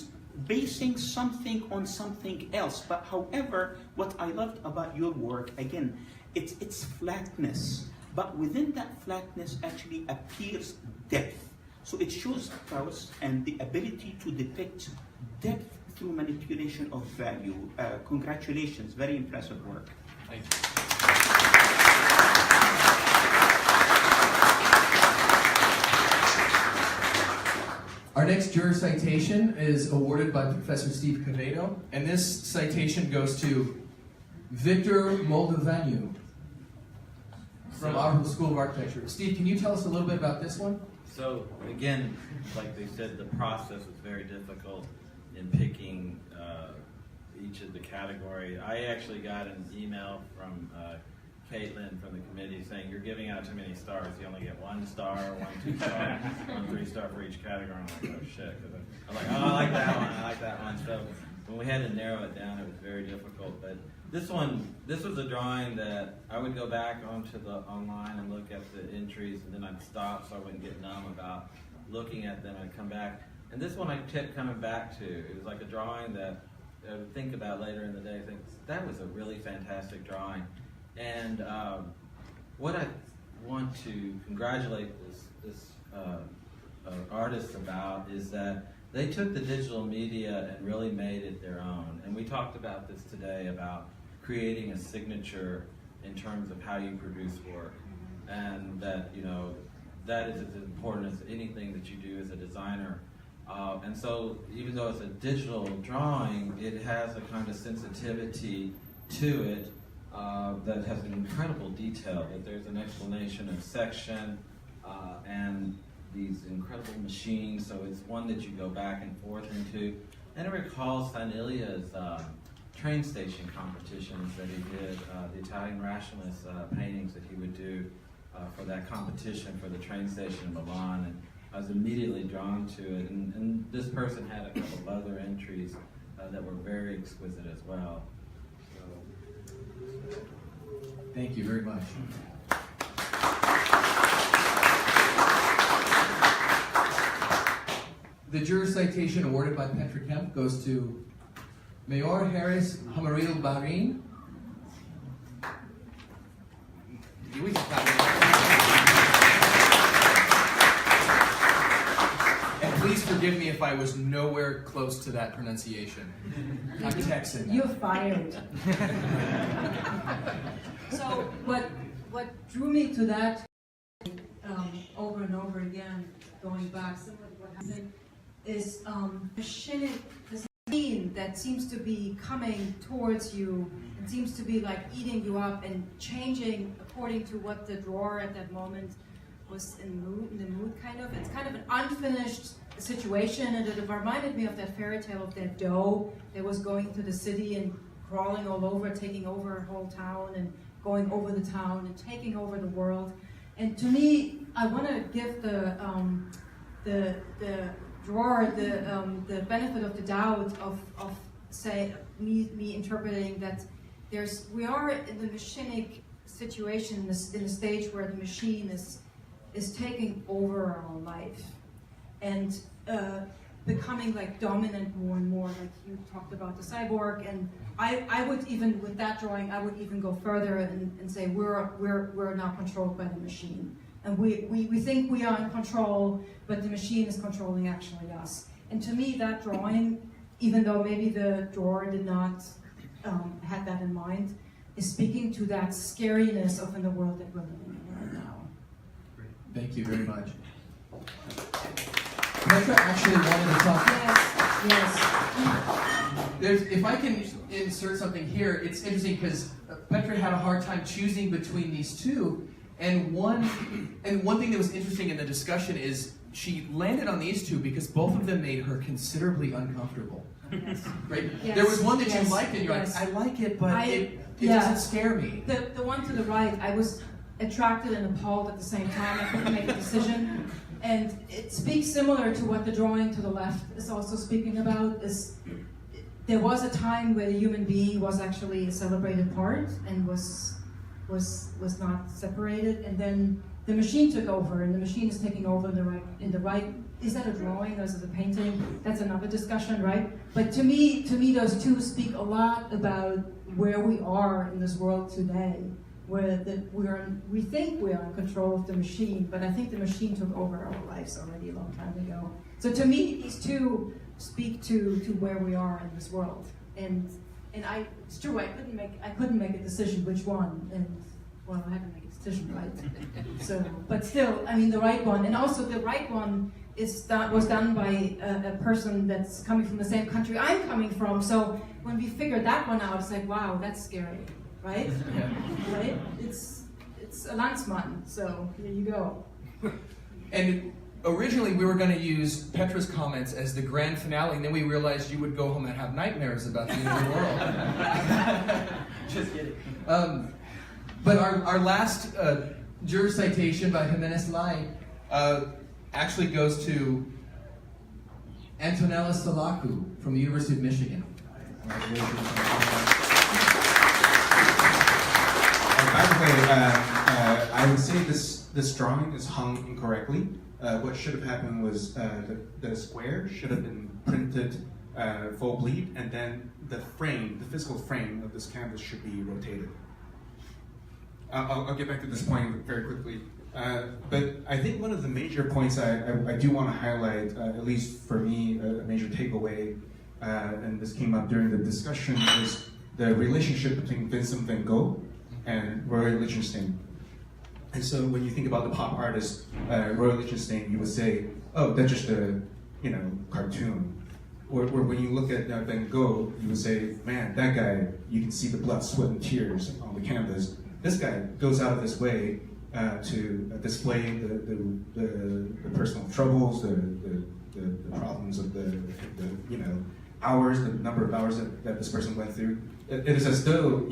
basing something on something else. But however, what I loved about your work, again, it's flatness. But within that flatness actually appears depth. So it shows prowess and the ability to depict depth through manipulation of value. Congratulations, very impressive work.
Thank you. Our next juror citation is awarded by Professor Steve Cavedo, and this citation goes to Victor Moldavanu from Aarhus School of Architecture. Steve, can you tell us a little bit about this one?
So again, like they said, the process was very difficult in picking each of the category. I actually got an email from Caitlin from the committee saying, you're giving out too many stars. You only get 1 star, 1 2-star, 1 3-star for each category. I'm like, oh shit. I'm like, oh, I like that one, I like that one. So when we had to narrow it down, it was very difficult. But this was a drawing that I would go back onto the online and look at the entries, and then I'd stop so I wouldn't get numb about looking at them. I'd come back. And this one I kept coming back to. It was like a drawing that I would think about later in the day, think, that was a really fantastic drawing. And what I want to congratulate this artist about is that they took the digital media and really made it their own. And we talked about this today, about creating a signature in terms of how you produce work. And that, you know, that is as important as anything that you do as a designer. And so even though it's a digital drawing, it has a kind of sensitivity to it that has an incredible detail, that there's an explanation of section and these incredible machines, so it's one that you go back and forth into. And it recalls Sanilia's train station competitions that he did, the Italian rationalist paintings that he would do for that competition for the train station in Milan. And I was immediately drawn to it, and this person had a couple of other entries that were very exquisite as well. So,
Thank you very much. The juror citation awarded by Petra Kemp goes to Mayor Harris Hamaril Bahrain. And please forgive me if I was nowhere close to that pronunciation. I'm Texan.
You're fired. So what drew me to that over and over again, going back, some of what happened is this machine that seems to be coming towards you and seems to be like eating you up and changing according to what the drawer at that moment was in the mood kind of. It's kind of an unfinished situation, and it reminded me of that fairy tale of that doe that was going through the city and crawling all over, taking over a whole town and going over the town and taking over the world. And to me, I want to give the drawer the benefit of the doubt of say me interpreting that we are in the machinic situation in a stage where the machine is taking over our life and becoming like dominant more and more, like you talked about the cyborg. And I would even, with that drawing, I would even go further and say we're now controlled by the machine. And we think we are in control, but the machine is controlling actually us. And to me, that drawing, even though maybe the drawer did not have that in mind, is speaking to that scariness of in the world that we're living in right now.
Great. Thank you very much. Petra actually wanted to talk.
Yes.
If I can insert something here, it's interesting because Petra had a hard time choosing between these two, and one thing that was interesting in the discussion is she landed on these two because both of them made her considerably uncomfortable.
Yes.
Right?
Yes.
There was one that
Yes.
you liked, and you're
Yes.
like, I like it, but it
yeah.
doesn't scare me.
The one to the right, I was attracted and appalled at the same time. I couldn't make a decision. And it speaks similar to what the drawing to the left is also speaking about. There was a time where the human being was actually a celebrated part and was not separated, and then the machine took over, and the machine is taking over in the right. Is that a drawing or is it a painting? That's another discussion, right? But to me, those two speak a lot about where we are in this world today, where we think we are in control of the machine, but I think the machine took over our lives already a long time ago. So to me, these two speak to where we are in this world, and it's true, I couldn't make a decision which one, and well, I had to make a decision, right? So, but still, I mean, the right one, and also the right one was done by a person that's coming from the same country I'm coming from. So when we figured that one out, it's like, wow, that's scary, right? Right? It's a Landsmann, so here you go.
And originally we were going to use Petra's comments as the grand finale, and then we realized you would go home and have nightmares about the end of the world.
Just kidding.
But our last juror citation by Jimenez Lai actually goes to Antonella Salaku from the University of Michigan.
By the way, I would say this drawing is hung incorrectly. What should have happened was the square should have been printed full bleed, and then the physical frame of this canvas should be rotated. I'll get back to this point very quickly. But I think one of the major points I do want to highlight, at least for me, a major takeaway, and this came up during the discussion, is the relationship between Vincent van Gogh and Roy Lichtenstein. And so when you think about the pop artist Roy Lichtenstein, you would say, oh, that's just a cartoon. Or when you look at Van Gogh, you would say, man, that guy, you can see the blood, sweat, and tears on the canvas. This guy goes out of his way to display the personal troubles, the problems of the hours, the number of hours that this person went through. It is as though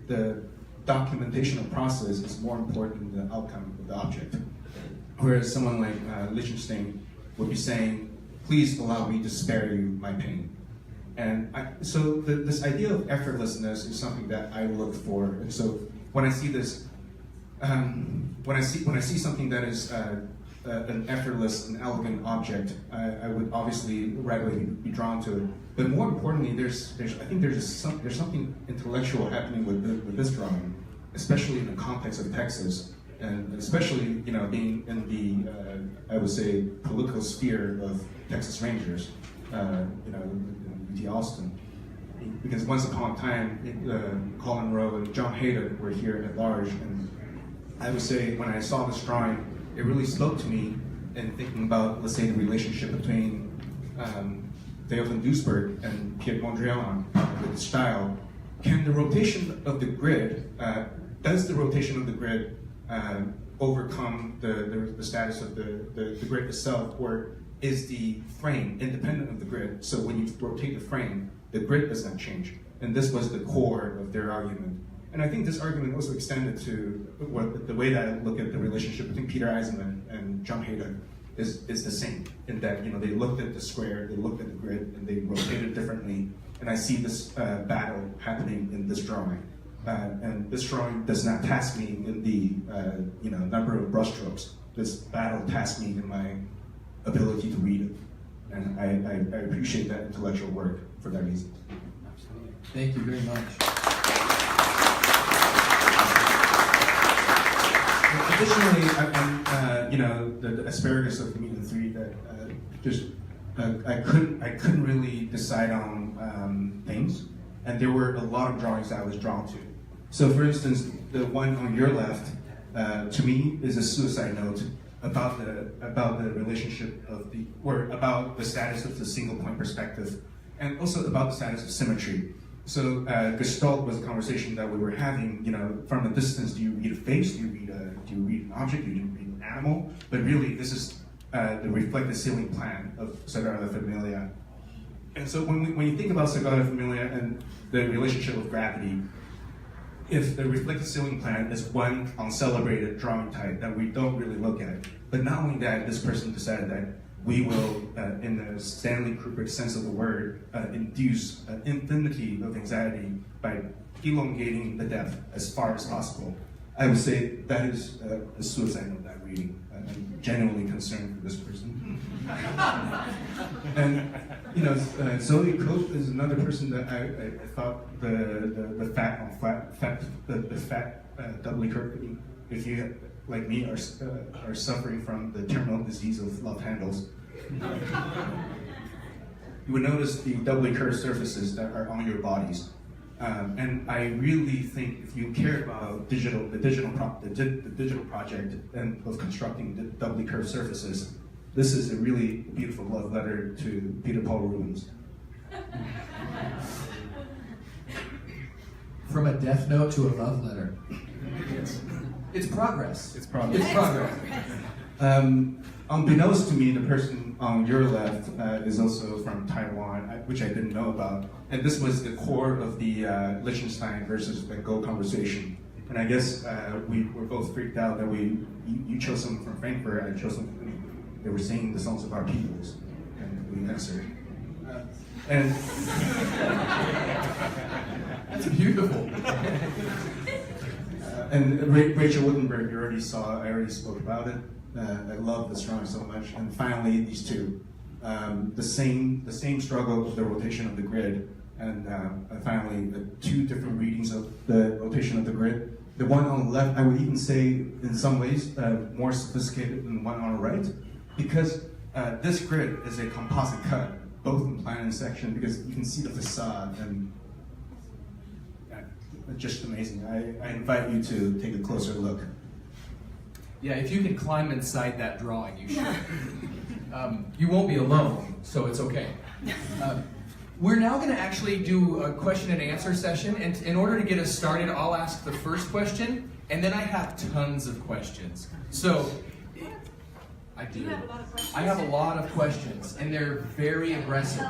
the documentational process is more important than the outcome of the object. Whereas someone like Lichtenstein would be saying, please allow me to spare you my pain. And so this idea of effortlessness is something that I look for. And so when I see this, when I see something that is an effortless and elegant object, I would obviously readily be drawn to it. But more importantly, I think there's something intellectual happening with this drawing, especially in the context of Texas, and especially being in the I would say political sphere of Texas Rangers, UT Austin. Because once upon a time, Colin Rowe and John Hayden were here at large, and I would say when I saw this drawing, it really spoke to me in thinking about, let's say, the relationship between Theophane Duisberg and Piet Mondrian with the style. Can the rotation of the grid, does the rotation of the grid overcome the status of the grid itself, or is the frame independent of the grid? So when you rotate the frame, the grid does not change. And this was the core of their argument. And I think this argument also extended to the way that I look at the relationship between Peter Eisenman and John Hayden is the same, in that they looked at the square, they looked at the grid, and they rotated differently. And I see this battle happening in this drawing. And this drawing does not task me in the number of brushstrokes. This battle tasks me in my ability to read it. And I appreciate that intellectual work for that reason.
Thank you very much.
Additionally, the asparagus of Meeting 3 that I couldn't really decide on things, and there were a lot of drawings that I was drawn to. So, for instance, the one on your left, to me, is a suicide note about the relationship about the status of the single point perspective, and also about the status of symmetry. So Gestalt was a conversation that we were having. From a distance, do you read a face? Do you read an object? Do you read an animal? But really, this is the reflected ceiling plan of Sagrada Familia. And so when you think about Sagrada Familia and the relationship with gravity, if the reflected ceiling plan is one uncelebrated drawing type that we don't really look at, but not only that, this person decided that we will, in the Stanley Kubrick sense of the word, induce infinity of anxiety by elongating the depth as far as possible. I would say that is a suicide of that reading. I'm genuinely concerned for this person. And you know, Zoe Cope is another person that I thought the fat doubly curved. If you like me are suffering from the terminal disease of love handles, you would notice the doubly curved surfaces that are on your bodies. And I really think if you care about the digital project and of constructing the doubly curved surfaces, this is a really beautiful love letter to Peter Paul Rubens.
From a death note to a love letter. It's progress.
It's progress.
It's progress.
Unbeknownst to me, the person on your left is also from Taiwan, which I didn't know about. And this was the core of the Liechtenstein versus Van Gogh conversation. And I guess we were both freaked out that you chose someone from Frankfurt, I chose someone. They were singing the songs of our peoples, and we answered. And
That's beautiful.
and Rachel Wittenberg, you already saw. I already spoke about it. I love this drawing so much. And finally, these two, the same struggle with the rotation of the grid, and finally, two different readings of the rotation of the grid. The one on the left, I would even say, in some ways, more sophisticated than the one on the right, because this grid is a composite cut, both in plan and section, because you can see the facade, and just amazing. I invite you to take a closer look.
Yeah, if you can climb inside that drawing, you should. You won't be alone, so it's okay. We're now going to actually do a question and answer session, and in order to get us started, I'll ask the first question, and then I have tons of questions. So, I do.
You have a lot of questions?
I have a lot of questions, and they're very aggressive.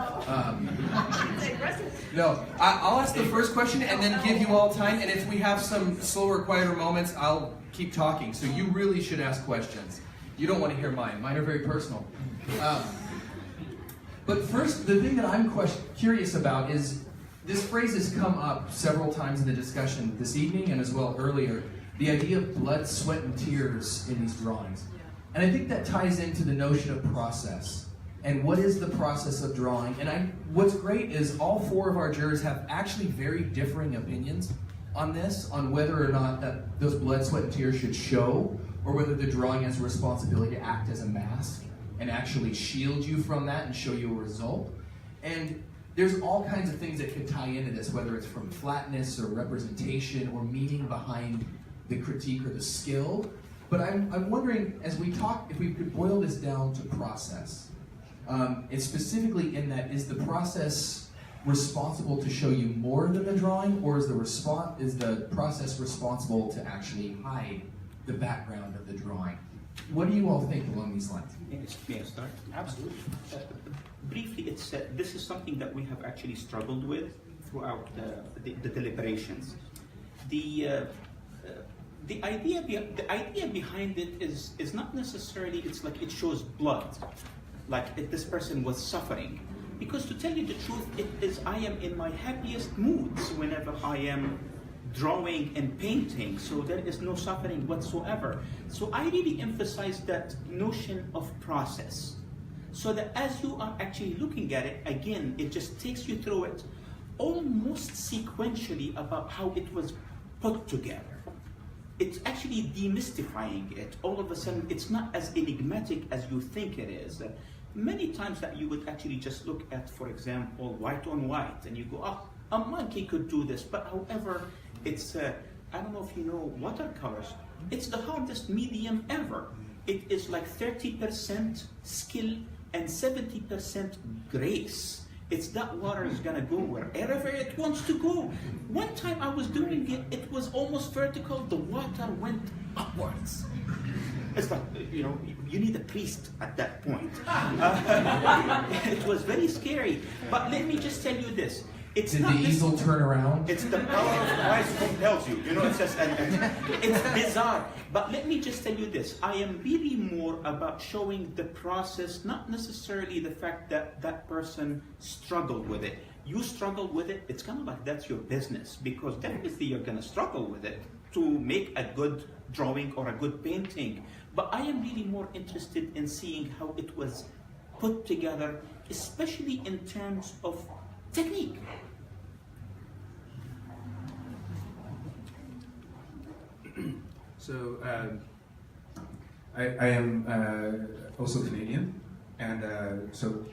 No, I'll ask the first question and then give you all time, and if we have some slower, quieter moments, I'll keep talking. So you really should ask questions. You don't want to hear mine. Mine are very personal. But first, the thing that I'm curious about is, this phrase has come up several times in the discussion this evening and as well earlier, the idea of blood, sweat, and tears in these drawings. And I think that ties into the notion of process. And what is the process of drawing? And what's great is all four of our jurors have actually very differing opinions on this, on whether or not that those blood, sweat, and tears should show, or whether the drawing has a responsibility to act as a mask and actually shield you from that and show you a result. And there's all kinds of things that could tie into this, whether it's from flatness or representation or meaning behind the critique or the skill. But I'm wondering, as we talk, if we could boil this down to process. And specifically in that, is the process responsible to show you more than the drawing, or is the process responsible to actually hide the background of the drawing? What do you all think along these lines?
May I start? Absolutely. Briefly, this is something that we have actually struggled with throughout the deliberations. The idea behind it is not necessarily, it's like it shows blood, like if this person was suffering. Because to tell you the truth, I am in my happiest moods whenever I am drawing and painting, so there is no suffering whatsoever. So I really emphasize that notion of process, so that as you are actually looking at it, again, it just takes you through it almost sequentially about how it was put together. It's actually demystifying it. All of a sudden, it's not as enigmatic as you think it is. Many times that you would actually just look at, for example, white on white, and you go, oh, a monkey could do this. But however, it's, I don't know if you know watercolors, it's the hardest medium ever. It is like 30% skill and 70% grace. It's that water is gonna go wherever it wants to go. One time I was doing it, it was almost vertical, the water went upwards. It's like, you know, you need a priest at that point. It was very scary. But let me just tell you this. It's
Did
not
the easel turn around?
It's the power of Christ compels you. You know, it's just it's bizarre. But let me just tell you this: I am really more about showing the process, not necessarily the fact that that person struggled with it. You struggled with it; it's kind of like that's your business, because definitely you're going to struggle with it to make a good drawing or a good painting. But I am really more interested in seeing how it was put together, especially in terms of technique.
So I am also Canadian, and so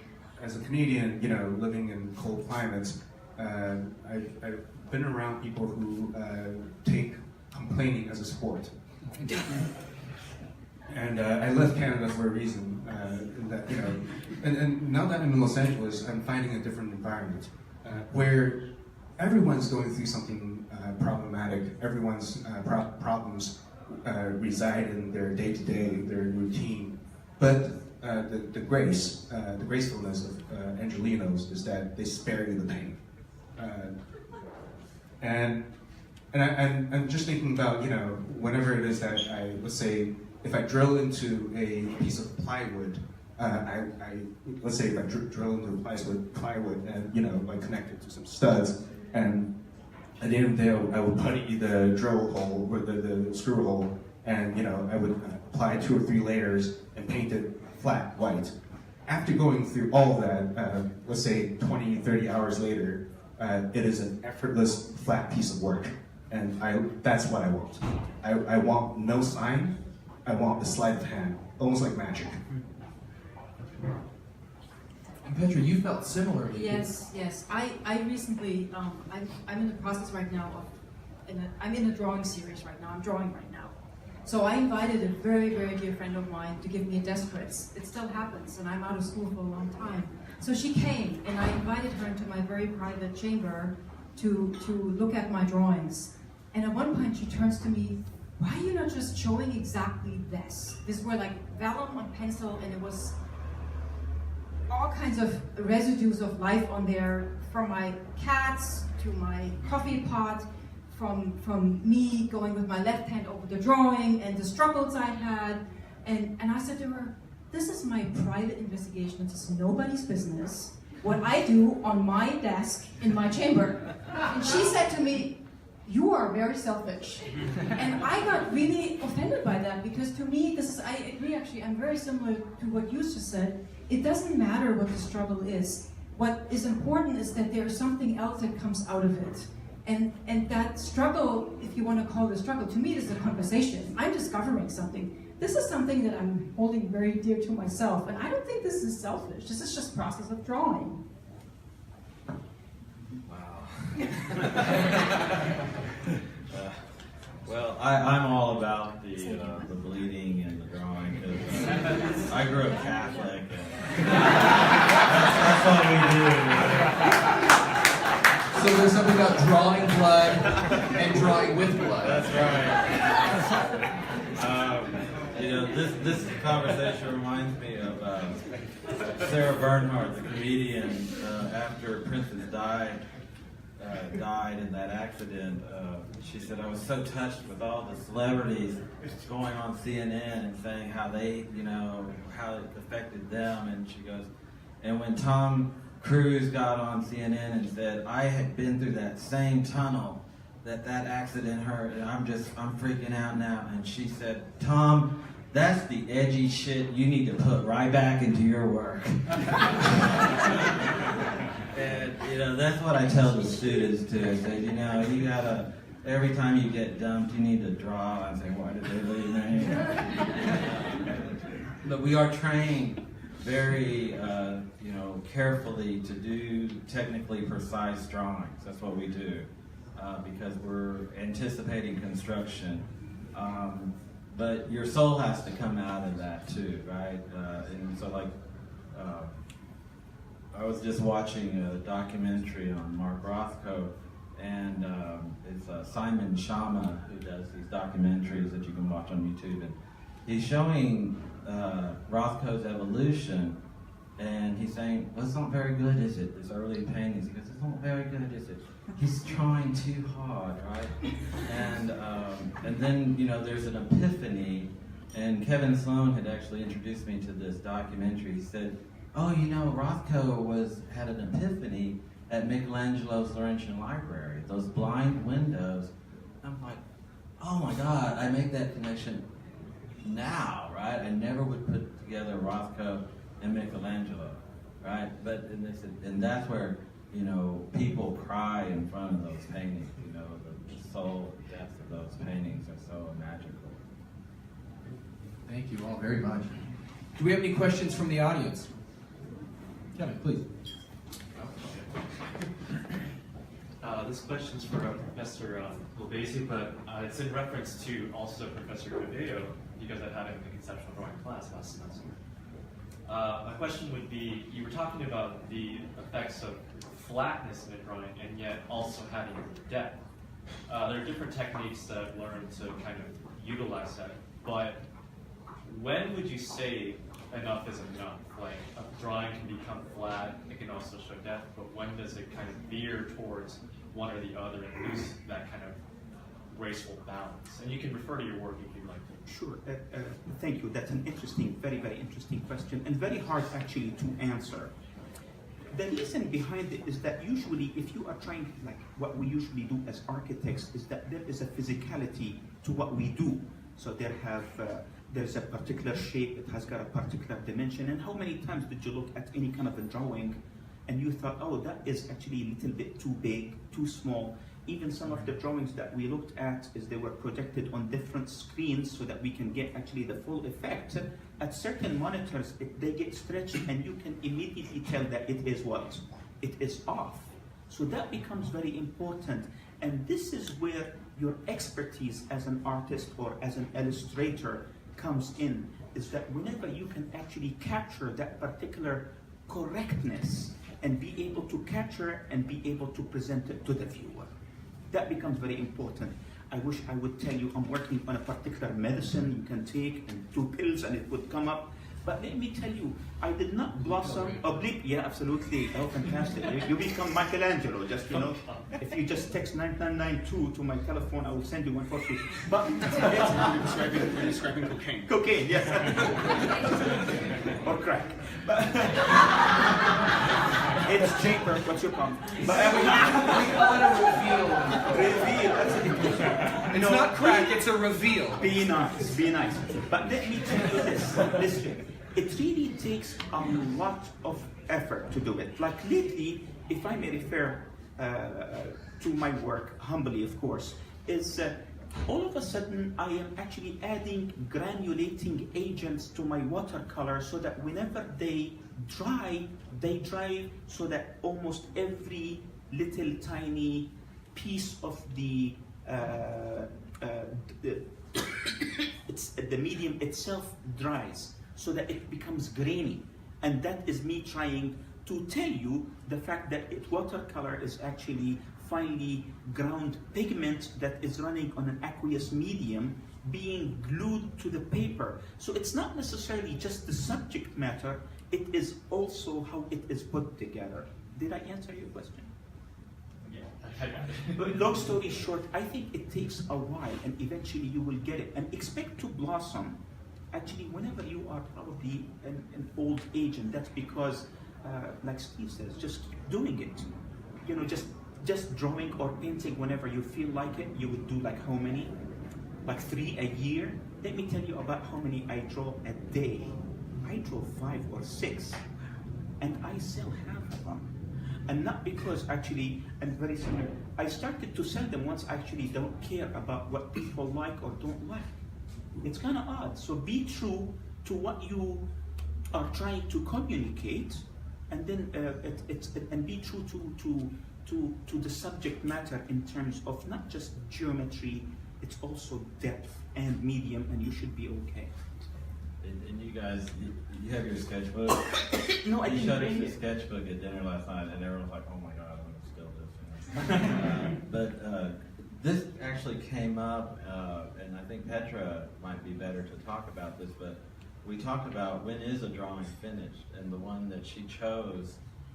as a Canadian, you know, living in cold climates, I've been around people who take complaining as a sport. And I left Canada for a reason. In that, you know, and now that I'm in Los Angeles, I'm finding a different environment where everyone's going through something problematic. Everyone's problems reside in their day-to-day, their routine. But the gracefulness of Angelenos is that they spare you the pain. And I'm just thinking about, you know, whenever it is that let's say, if I drill into a piece of plywood, let's say if I drill into a plywood and, you know, I connect it to some studs, and at the end of the day, I would putty the drill hole or the screw hole, and, you know, I would apply 2 or 3 layers and paint it flat white. After going through all of that, let's say 20, 30 hours later, it is an effortless, flat piece of work. And that's what I want. I want no sign. I want the sleight of hand, almost like magic.
And Petra, you felt similarly.
Yes. I recently, I'm in the process right now I'm in a drawing series right now. I'm drawing right now. So I invited a very, very dear friend of mine to give me a desk quiz. It still happens, and I'm out of school for a long time. So she came, and I invited her into my very private chamber to look at my drawings. And at one point she turns to me, "Why are you not just showing exactly this?" These were like vellum on pencil, and it was all kinds of residues of life on there, from my cats to my coffee pot, from me going with my left hand over the drawing and the struggles I had. And I said to her, "This is my private investigation. This is nobody's business. What I do on my desk in my chamber." And she said to me, "You are very selfish." And I got really offended by that, because to me, I agree actually, I'm very similar to what you just said. It doesn't matter what the struggle is. What is important is that there's something else that comes out of it. And that struggle, if you want to call it a struggle, to me it is a conversation. I'm discovering something. This is something that I'm holding very dear to myself, and I don't think this is selfish. This is just process of drawing.
Well, I'm all about the bleeding and the drawing, because I grew up Catholic. And that's what we do.
So there's something about drawing blood and drawing with blood.
That's right. You know, this conversation reminds me of Sarah Bernhardt, the comedian. After Princess died in that accident, she said, "I was so touched with all the celebrities going on CNN and saying how they, you know, how it affected them." And she goes, "And when Tom Cruise got on CNN and said, 'I had been through that same tunnel that accident hurt, and I'm freaking out now.' And she said, 'Tom, that's the edgy shit you need to put right back into your work.'" And, you know, that's what I tell the students too. I say, you know, you gotta, every time you get dumped, you need to draw and say, "Why did they leave me?" But we are trained very, you know, carefully to do technically precise drawings. That's what we do, because we're anticipating construction. But your soul has to come out of that too, right? And so, like, I was just watching a documentary on Mark Rothko, and it's Simon Schama who does these documentaries that you can watch on YouTube, and he's showing Rothko's evolution, And he's saying, well, it's not very good, is it? This early paintings. He goes, it's not very good, is it? He's trying too hard, right? And then, you know, there's an epiphany. And Kevin Sloan had actually introduced me to this documentary. He said, oh, you know, Rothko had an epiphany at Michelangelo's Laurentian Library. Those blind windows. I'm like, oh my God, I make that connection now, right? I never would put together Rothko and Michelangelo, right? And they said, and that's where, you know, people cry in front of those paintings. You know, the soul and depth of those paintings are so magical.
Thank you all very much. Do we have any questions from the audience? Kevin, please.
This question's for Professor Lubesi, but it's in reference to also Professor Cabello, because I had him in the conceptual drawing class last semester. My question would be, you were talking about the effects of flatness in a drawing and yet also having depth. There are different techniques that I've learned to kind of utilize that, but when would you say enough is enough? Like, a drawing can become flat, it can also show depth, but when does it kind of veer towards one or the other and lose that kind of graceful balance? And you can refer to your work if you'd like to.
Sure. Thank you. That's an interesting, very, very interesting question, and very hard actually to answer. The reason behind it is that usually if you are trying, like what we usually do as architects, is that there is a physicality to what we do. So there's a particular shape, it has got a particular dimension, and how many times did you look at any kind of a drawing and you thought, oh, that is actually a little bit too big, too small. Even some of the drawings that we looked at, is they were projected on different screens so that we can get actually the full effect. At certain monitors, they get stretched and you can immediately tell that it is what? It is off. So that becomes very important. And this is where your expertise as an artist or as an illustrator comes in, is that whenever you can actually capture that particular correctness and be able to capture and be able to present it to the viewer. That becomes very important. I wish I would tell you I'm working on a particular medicine you can take and 2 pills and it would come up. But let me tell you, I did not blossom. Yeah, absolutely. Oh, fantastic. You become Michelangelo, just, you know. If you just text 9992 to my telephone, I will send you one for free. But
You're describing cocaine.
Cocaine, yes. Or crack. But it's cheaper. What's your problem? But
We call it a reveal.
reveal. That's
It's not crack, it's a reveal.
Be nice, be nice. But let me tell you this. Listen, it really takes a lot of effort to do it. Like lately, if I may refer to my work, humbly of course, is all of a sudden I am actually adding granulating agents to my watercolor so that whenever they dry so that almost every little tiny piece of the medium itself dries so that it becomes grainy. And that is me trying to tell you the fact that watercolor is actually finely ground pigment that is running on an aqueous medium being glued to the paper. So it's not necessarily just the subject matter, it is also how it is put together. Did I answer your question?
Yeah, I got it.
But long story short, I think it takes a while and eventually you will get it. And expect to blossom actually whenever you are probably an old age, and that's because, like Steve says, just doing it. You know, just drawing or painting whenever you feel like it. You would do like how many? Like 3 a year? Let me tell you about how many I draw a day. I draw 5 or 6, and I sell half of them. And not because actually, and very similar, I started to sell them once I actually don't care about what people like or don't like. It's kind of odd. So be true to what you are trying to communicate, and then and be true to the subject matter in terms of not just geometry, it's also depth and medium, and you should be okay.
And you guys, you have your sketchbook.
No, I
You
didn't
showed us
bring
the
it.
sketchbook at dinner last night, and everyone was like, "Oh my God, I'm gonna steal this." But this actually came up, and I think Petra might be better to talk about this. But we talked about when is a drawing finished, and the one that she chose,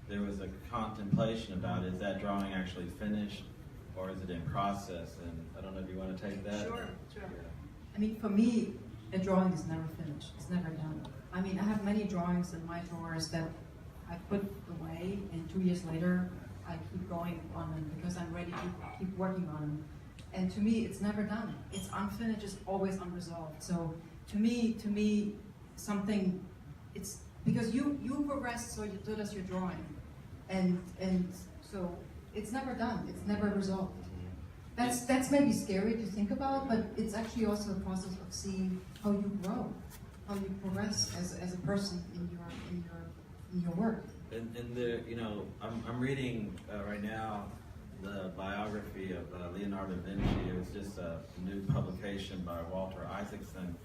there was a contemplation about, is that drawing actually finished or is it in process? And I don't know if you want to take that.
Sure. I mean, for me, a drawing is never finished. It's never done. I mean, I have many drawings in my drawers that I put away, and 2 years later, I keep going on them because I'm ready to keep working on them. And to me, it's never done. It's unfinished. It's always unresolved. So to me, something. It's because you progress, so does your drawing, and so it's never done. It's never resolved. That's maybe scary to think about, but it's actually also a process of seeing how you grow, how you progress as a person in your work.
And the, you know, I'm reading right now the biography of Leonardo da Vinci. It was just a new publication by Walter Isaacson,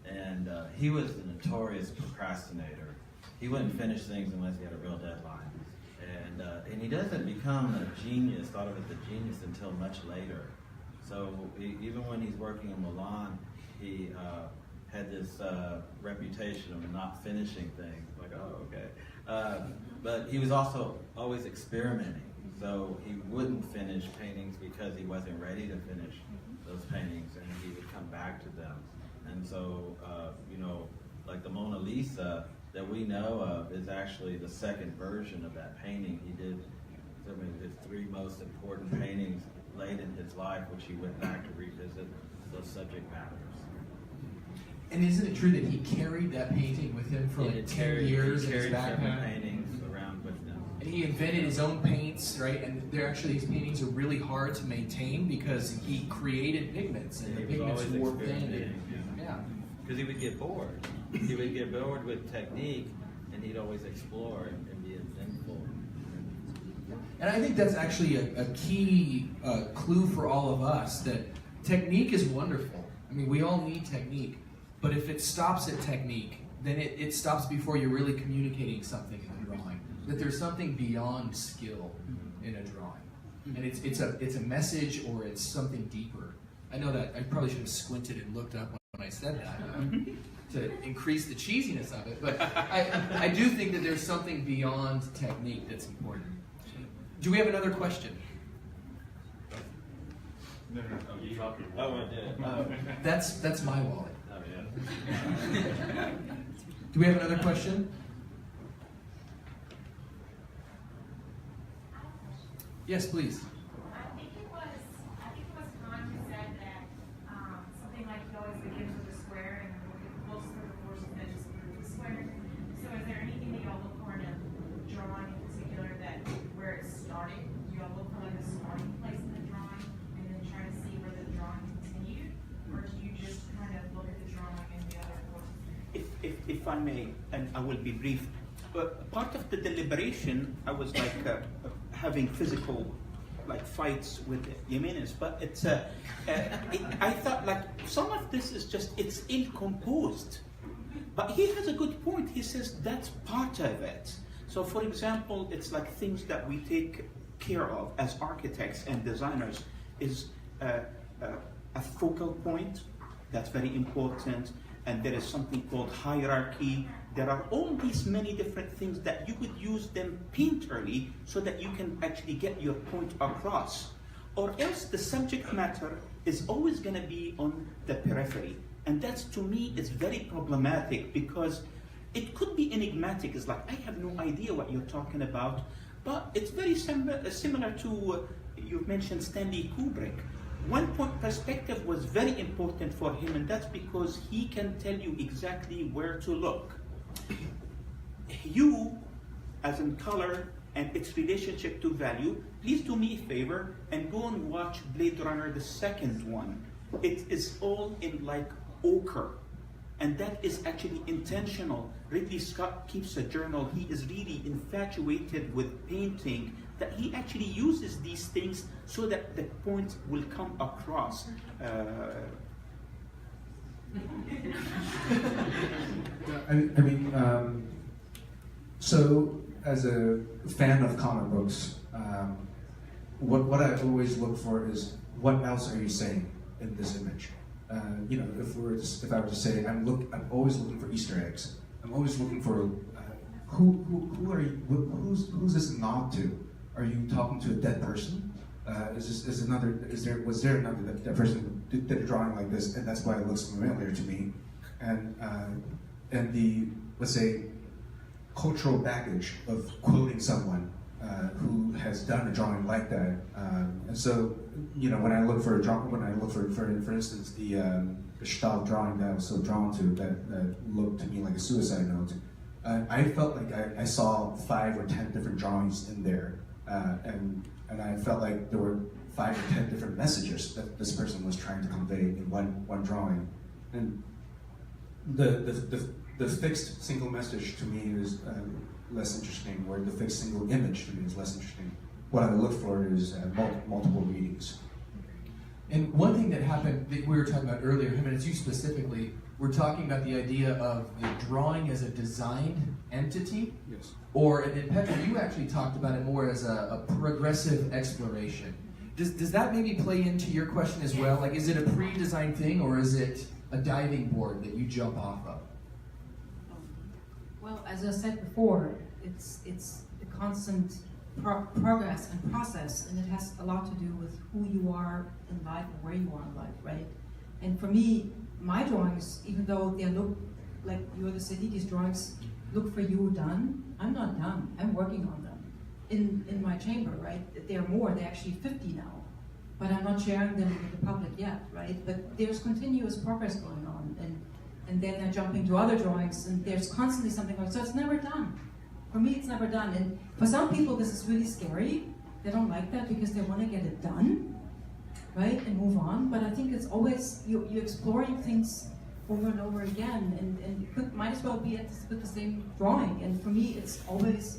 and he was a notorious procrastinator. He wouldn't finish things unless he had a real deadline. And he doesn't become a genius, thought of as a genius, until much later. So even when he's working in Milan, he had this reputation of not finishing things. Like, oh, okay. But he was also always experimenting. So he wouldn't finish paintings because he wasn't ready to finish those paintings, and he would come back to them. And so, you know, like the Mona Lisa that we know of is actually the second version of that painting. He did some of his 3 most important paintings late in his life, which he went back to revisit those subject matters.
And isn't it true that he carried that painting with him for like 10 years in his backpack?
Paintings around with him.
And he invented his own paints, right? And they're actually, these paintings are really hard to maintain because he created pigments, and the pigments wore thin. Yeah.
Because he would get bored. He would get bored with technique, and he'd always explore and be inventful.
And I think that's actually a key clue for all of us, that technique is wonderful. I mean, we all need technique, but if it stops at technique, then it stops before you're really communicating something in a drawing. That there's something beyond skill in a drawing, and it's a message, or it's something deeper. I know that I probably should have squinted and looked up when I said that to increase the cheesiness of it, but I do think that there's something beyond technique that's important. Do we have another question?
No. Oh, you dropped your
Oh, I did.
That's my wallet.
Oh, yeah.
Do we have another question? Yes, please.
I think it was Kant who said that something like he always begins with a square and looks for the force and then just proves the square. So is there anything that y'all look for in a drawing in particular that where it started? Do y'all look for like a starting place in the drawing and then try to see where the drawing continued? Or do you just kind of look at the drawing and the other forces?
If I may, and I will be brief, part of the deliberation, I was like having physical like fights with Jimenez, but it's I thought like some of this is just, it's ill-composed. But he has a good point. He says that's part of it. So for example, it's like things that we take care of as architects and designers is a focal point, that's very important, and there is something called hierarchy. There are all these many different things that you could use them painterly so that you can actually get your point across. Or else the subject matter is always going to be on the periphery. And that's, to me, is very problematic because it could be enigmatic. It's like, I have no idea what you're talking about. But it's very similar to, you mentioned Stanley Kubrick. One point perspective was very important for him, and that's because he can tell you exactly where to look. You, as in color and its relationship to value, please do me a favor and go and watch Blade Runner, the second one. It is all in like ochre, and that is actually intentional. Ridley Scott keeps a journal. He is really infatuated with painting, that he actually uses these things so that the point will come across.
So as a fan of comic books, what I always look for is, what else are you saying in this image? if I were to say I'm always looking for Easter eggs. I'm always looking for who are you? Who's this a nod to? Are you talking to a dead person? Was there another that person who did a drawing like this, and that's why it looks familiar to me? And the, let's say, cultural baggage of quoting someone who has done a drawing like that. And so, when I look for a drawing, for instance, the Stahl drawing that I was so drawn to, that looked to me like a suicide note, I felt like I saw 5 or 10 different drawings in there, and I felt like there were 5 or 10 different messages that this person was trying to convey in one drawing. And the fixed single message to me is less interesting, or the fixed single image to me is less interesting. What I look for is multiple readings.
And one thing that happened that we were talking about earlier, him and it's you specifically, we're talking about the idea of the drawing as a designed entity.
Yes.
And Petra, you actually talked about it more as a progressive exploration. Does that maybe play into your question as well? Like, is it a pre-designed thing, or is it a diving board that you jump off of?
Well, as I said before, it's the constant progress and process, and it has a lot to do with who you are in life and where you are in life, right? And for me, my drawings, even though they look like You're the City, these drawings look for you done. I'm not done. I'm working on them in my chamber, right? They're more. They're actually 50 now, but I'm not sharing them with the public yet, right? But there's continuous progress going on, and then I'm jumping to other drawings, and there's constantly something going on. So it's never done. For me, it's never done. And for some people, this is really scary. They don't like that because they want to get it done, right, and move on. But I think it's always you're exploring things over and over again, and you might as well be with the same drawing. And for me, it's always